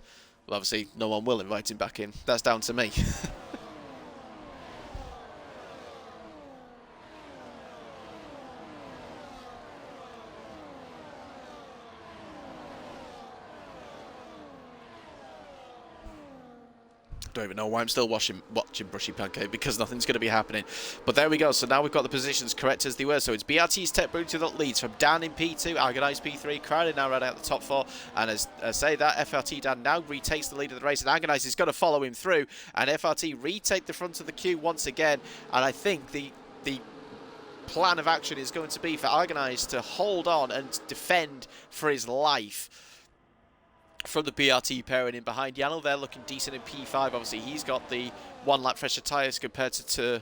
S1: Well, obviously, no one will invite him back in. That's down to me. Don't even know why I'm still watching Brushy Pancake, because nothing's going to be happening. But there we go. So now we've got the positions correct as they were. So it's BRT's Tech Brutal that leads from Dan in P2, Agonize P3, Crowded now right out the top 4. And as I say that, FRT Dan now retakes the lead of the race, and Agonize is going to follow him through. And FRT retake the front of the queue once again. And I think the plan of action is going to be for Agonize to hold on and defend for his life from the BRT pairing in behind. Yanel there looking decent in P5. Obviously, he's got the 1 lap fresher tyres compared to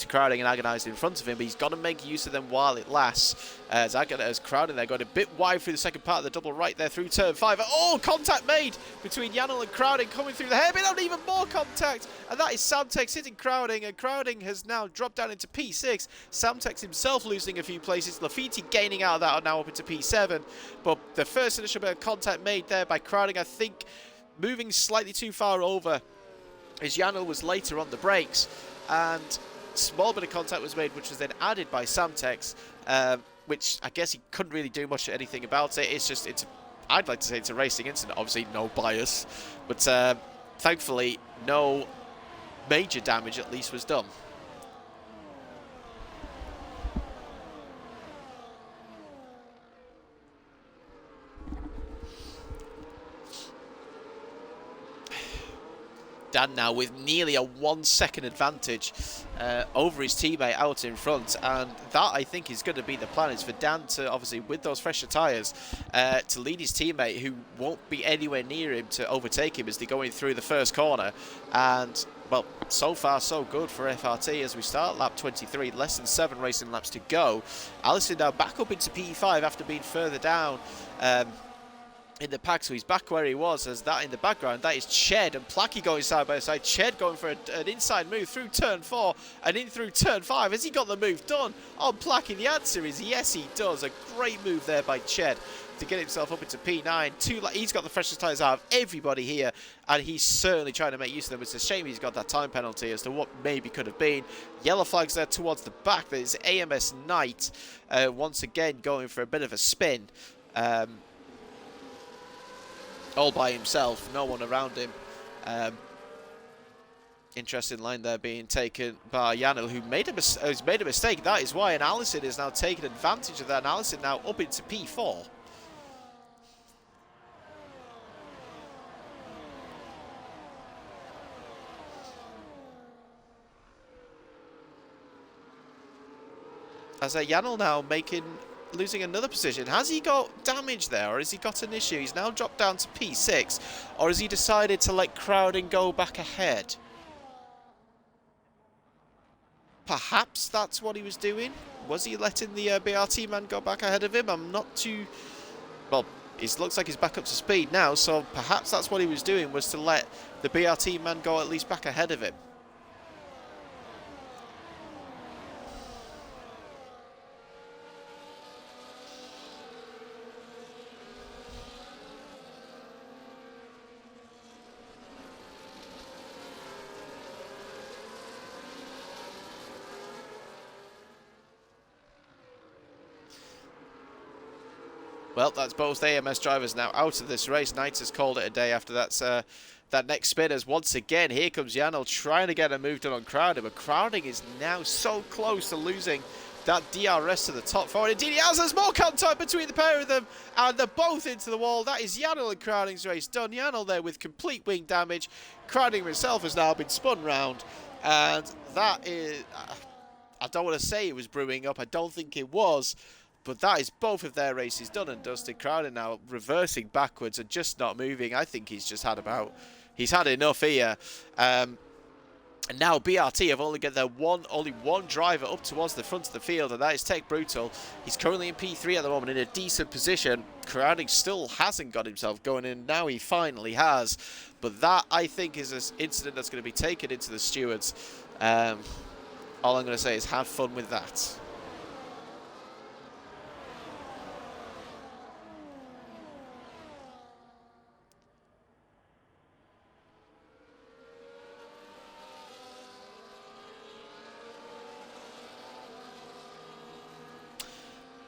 S1: Crowding and Agonized in front of him, but he's got to make use of them while it lasts. As Crowding there going a bit wide through the second part of the double right there through turn 5. Oh, contact made between Yanel and Crowding coming through the hairpin, and even more contact, and that is Samtex hitting Crowding, and Crowding has now dropped down into P6. Samtex himself losing a few places. Lafiti gaining out of that, now up into P7, but the first initial bit of contact made there by Crowding, I think moving slightly too far over as Yanel was later on the brakes, and small bit of contact was made, which was then added by Samtex. which I guess he couldn't really do much anything about it. I'd like to say it's a racing incident. Obviously, no bias, but thankfully, no major damage at least was done. Dan now with nearly a 1 second advantage over his teammate out in front, and that I think is going to be the plan, is for Dan to, obviously with those fresher tyres, to lead his teammate, who won't be anywhere near him, to overtake him as they're going through the first corner. And well, so far so good for FRT as we start lap 23, less than 7 racing laps to go. Allison now back up into P5 after being further down in the pack, so he's back where he was. As that in the background, that is Ched and Placky going side by side. Ched going for an inside move through turn 4 and in through turn 5. Has he got the move done on Placky? The answer is yes, he does. A great move there by Ched to get himself up into P9. He's got the freshest tyres out of everybody here, and he's certainly trying to make use of them. It's a shame he's got that time penalty as to what maybe could have been. Yellow flags there towards the back. There's AMS Knight once again going for a bit of a spin. All by himself, no one around him. Interesting line there being taken by Janel, who has made a mistake. That is why, and Allison is now taking advantage of that. And Allison now up into P4. As Janel now losing another position. Has he got damage there, or has he got an issue? He's now dropped down to P6, or has he decided to let Crowding go back ahead? Perhaps that's what he was doing. Was he letting the BRT man go back ahead of him? I'm not too... Well, it looks like he's back up to speed now, so perhaps that's what he was doing, was to let the BRT man go at least back ahead of him. Well, that's both AMS drivers now out of this race. Knight has called it a day after that next spin, as once again, here comes Janel trying to get a move done on Crowding, but Crowding is now so close to losing that DRS to the top 4. Indeed, he has. There's more contact between the pair of them, and they're both into the wall. That is Janel and Crowding's race done. Janel there with complete wing damage. Crowding himself has now been spun round, and that is... I don't want to say it was brewing up. I don't think it was. But that is both of their races done and dusted. Crowder now reversing backwards and just not moving. I think he's just had enough here. And now BRT have only got only one driver up towards the front of the field, and that is Tech Brutal. He's currently in P3 at the moment in a decent position. Crowding still hasn't got himself going in. Now he finally has. But that, I think, is an incident that's going to be taken into the stewards. All I'm going to say is have fun with that.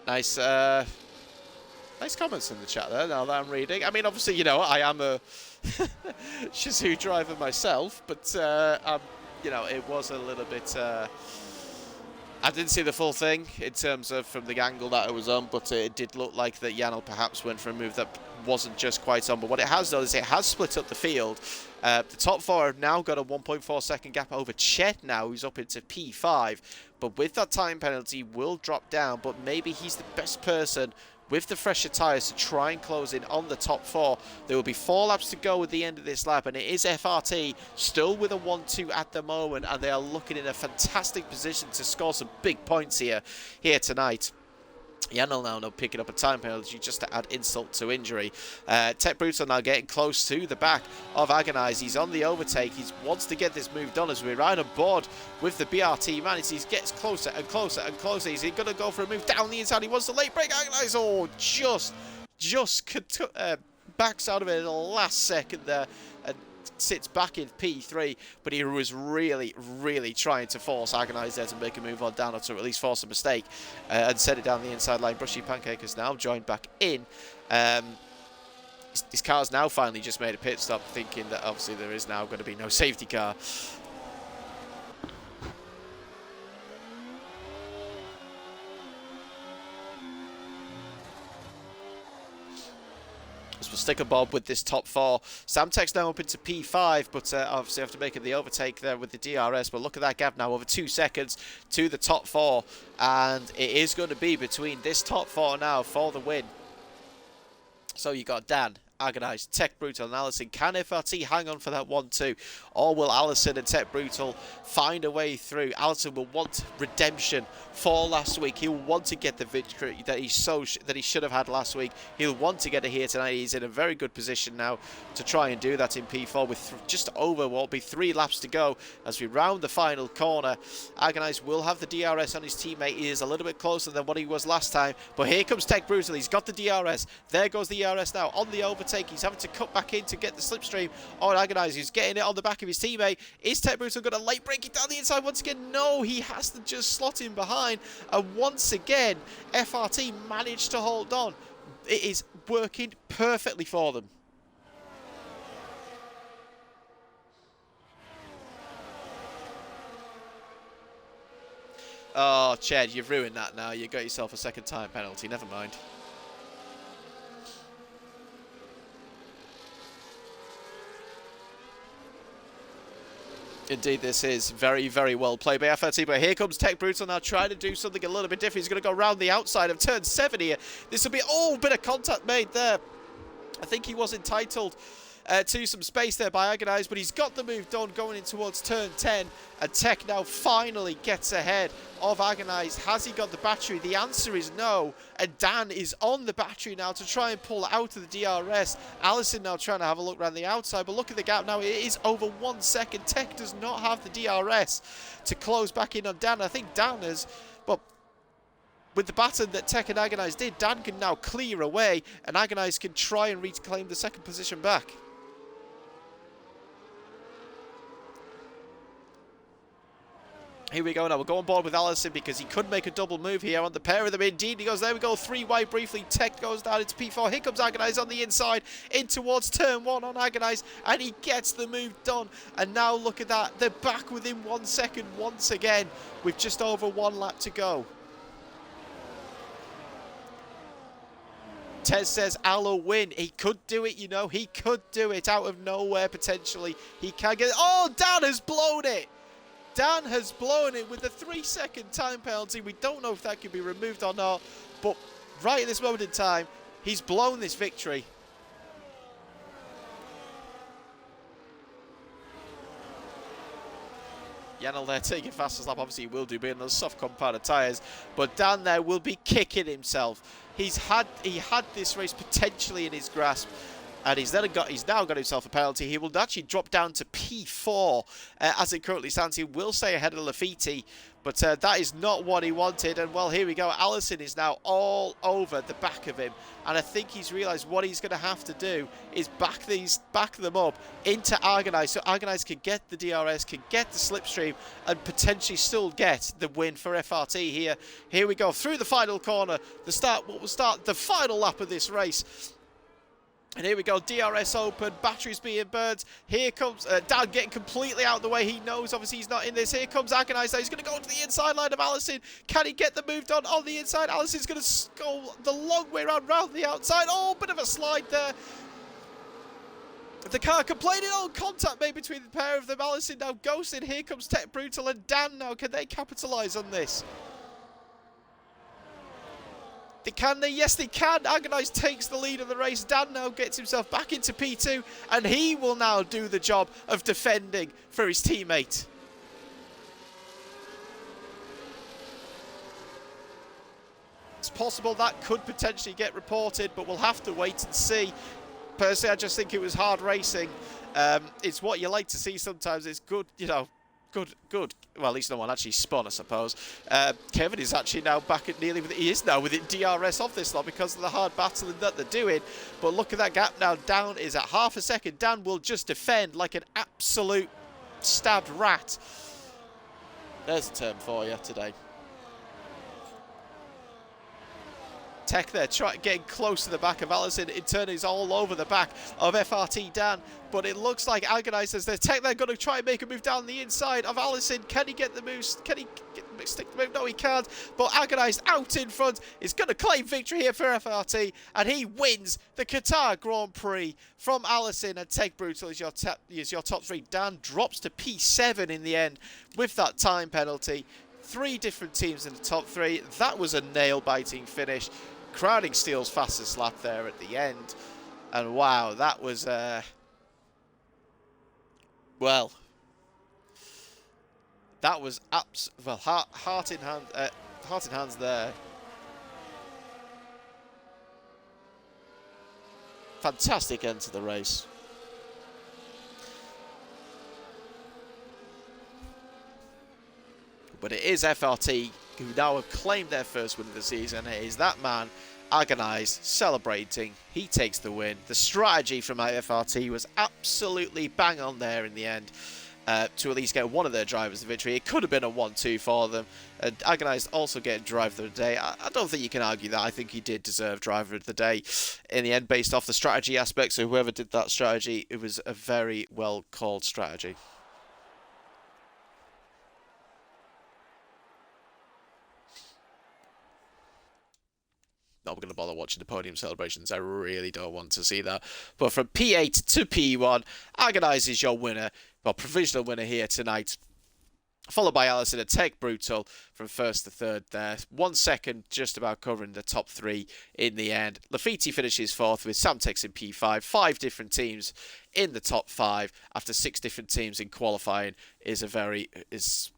S1: Nice comments in the chat there, now that I'm reading. I mean, obviously, you know, I am a Shazoo driver myself, but, you know, it was a little bit... I didn't see the full thing in terms of from the angle that it was on, but it did look like that Janel perhaps went for a move that wasn't just quite on. But what it has done is it has split up the field. The top 4 have now got a 1.4 second gap over Chet now, who's up into P5. But with that time penalty, will drop down. But maybe he's the best person with the fresher tyres to try and close in on the top 4. There will be 4 laps to go at the end of this lap, and it is FRT still with a 1-2 at the moment, and they are looking in a fantastic position to score some big points here tonight. Janel now picking up a time penalty just to add insult to injury. Tech Brutal now getting close to the back of Agonize. He's on the overtake. He wants to get this move done as we're right on board with the BRT man. He gets closer and closer and closer. He's going to go for a move down the inside. He wants the late break. Agonize, oh, just backs out of it in the last second there. And sits back in P3, but he was really, really trying to force Agonize there to make a move on down, or to at least force a mistake, and set it down the inside line. Brushy Pancake has now joined back in. His car's now finally just made a pit stop, thinking that obviously there is now going to be no safety car. We'll stick a bob with this top 4. Samtec's now up into P5, but obviously after making the overtake there with the DRS. But look at that gap now, over 2 seconds to the top 4. And it is going to be between this top 4 now for the win. So you got Dan, Agonize, Tech Brutal and Allison. Can FRT hang on for that 1-2? Or will Allison and Tech Brutal find a way through? Allison will want redemption for last week. He'll want to get the victory that he should have had last week. He'll want to get it here tonight. He's in a very good position now to try and do that in P4 with just over what will be 3 laps to go as we round the final corner. Agonize will have the DRS on his teammate. He is a little bit closer than what he was last time, but here comes Tech Brutal. He's got the DRS. There goes the DRS now on the overtake. He's having to cut back in to get the slipstream on Agonize. He's getting it on the back of his teammate. Is Tech Brutal going to late break it down the inside once again? No, he has to just slot in behind. And once again, FRT managed to hold on. It is working perfectly for them. Oh, Ched, you've ruined that now. You got yourself a second time penalty. Never mind. Indeed, this is very, very well played by FRT, but here comes Tech Brutal now trying to do something a little bit different. He's going to go around the outside of turn 7 here. This will be, oh, bit of contact made there. I think he was entitled to some space there by Agonize, but he's got the move done going in towards turn 10, and Tech now finally gets ahead of Agonize. Has he got the battery? The answer is no, and Dan is on the battery now to try and pull out of the DRS. Allison now trying to have a look around the outside, but look at the gap now. It is over 1 second. Tech does not have the DRS to close back in on Dan. I think Dan has, well, with the baton that Tech and Agonize did, Dan can now clear away, and Agonize can try and reclaim the second position back. Here we go now. We'll go on board with Allison because he could make a double move here on the pair of them. Indeed, he goes, there we go, 3 wide briefly. Tech goes down into P4. Here comes Agonize on the inside in towards turn 1 on Agonize, and he gets the move done. And now look at that. They're back within 1 second once again with just over 1 lap to go. Tez says Allo win. He could do it, you know. He could do it out of nowhere potentially. He can get it. Oh, Dan has blown it. Dan has blown it with a 3-second time penalty. We don't know if that can be removed or not, but right at this moment in time, he's blown this victory. Yanel there taking fastest lap. Obviously he will do, being on those soft compounded tyres, but Dan there will be kicking himself. He had this race potentially in his grasp, and he's now got himself a penalty. He will actually drop down to P4 as it currently stands. He will stay ahead of Lafitte, but that is not what he wanted. And well, here we go. Allison is now all over the back of him, and I think he's realised what he's going to have to do is back them up into Agonize, so Agonize can get the DRS, can get the slipstream, and potentially still get the win for FRT here. Here we go through the final corner. What will start the final lap of this race. And here we go, DRS open, batteries being burned. Here comes Dan getting completely out of the way. He knows, obviously, he's not in this. Here comes Agonize. He's going to go to the inside line of Allison. Can he get the move done on the inside? Allison's going to go the long way around the outside. Oh, bit of a slide there. The car complaining. Oh, contact made between the pair of them. Allison now ghosted. Here comes Tech Brutal and Dan now. Can they capitalise on this? Can they? Yes, they can. Agonize takes the lead of the race. Dan now gets himself back into P2, and he will now do the job of defending for his teammate. It's possible that could potentially get reported, but we'll have to wait and see. Personally, I just think it was hard racing. It's what you like to see sometimes. It's good, you know, good. Well, at least no one actually spun, I suppose. Kevin is actually now back at nearly, he is now within DRS of this lot because of the hard battling that they're doing. But look at that gap now. Dan is at half a second. Dan will just defend like an absolute stabbed rat. There's a term for you today. Tech there, getting close to the back of Allison. In turn, is all over the back of FRT Dan. But it looks like Agonize as the Tech there going to try and make a move down the inside of Allison. Can he get the move? Can he stick the move? No, he can't. But Agonize out in front is going to claim victory here for FRT. And he wins the Qatar Grand Prix from Allison. And Tech Brutal is your top three. Dan drops to P7 in the end with that time penalty. 3 different teams in the top 3. That was a nail-biting finish. Crowding Steele's fastest lap there at the end. And wow, that was, well, that was heart in hands there. Fantastic end to the race. But it is FRT who now have claimed their first win of the season. It is that man, Agonize, celebrating. He takes the win. The strategy from FRT was absolutely bang on there in the end to at least get one of their drivers the victory. It could have been a 1-2 for them. And Agonize also getting driver of the day. I don't think you can argue that. I think he did deserve driver of the day in the end based off the strategy aspect. So whoever did that strategy, it was a very well called strategy. Not going to bother watching the podium celebrations. I really don't want to see that. But from P8 to P1, Agonize is your winner. Well, provisional winner here tonight. Followed by Allison and Tech Brutal from first to third there. 1 second just about covering the top 3 in the end. Lafitte finishes 4th with Samtex in P5. 5 different teams in the top 5 after 6 different teams in qualifying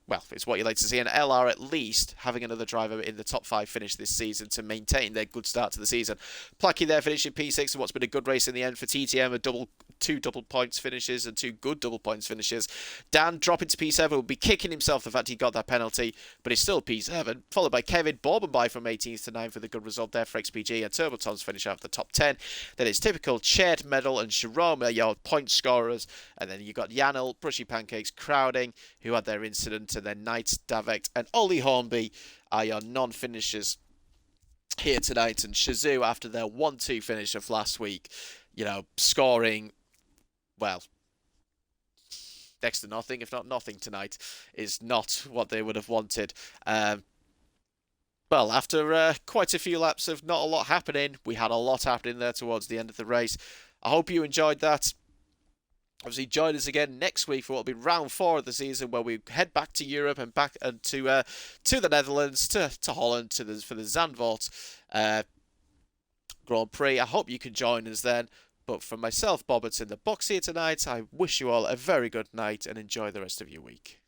S1: well, it's what you like to see. And LR at least having another driver in the top 5 finish this season to maintain their good start to the season. Placky there finishing P6 and what's been a good race in the end for TTM, 2 double points finishes and 2 good double points finishes. Dan dropping to P7 will be kicking himself the fact he got that penalty, but he's still P7. Followed by Kevin Borbenby from 18th to 9th for the good result there for XPG, and Turbo Tom's finish out of the top 10. Then it's typical Ched, Medal and Jerome are your point scorers, and then you got Yanel, Brushy Pancakes, Crowding, who had their incident, and then Knight, Davect and Ollie Hornby are your non-finishers here tonight. And Shazoo, after their 1-2 finish of last week, scoring, well, next to nothing, if not nothing tonight, is not what they would have wanted. Well, after quite a few laps of not a lot happening, we had a lot happening there towards the end of the race. I hope you enjoyed that. Obviously, join us again next week for what will be round 4 of the season, where we head back to Europe and back to the Netherlands, to Holland, for the Zandvoort Grand Prix. I hope you can join us then. But from myself, Bob, it's in the box here tonight. I wish you all a very good night and enjoy the rest of your week.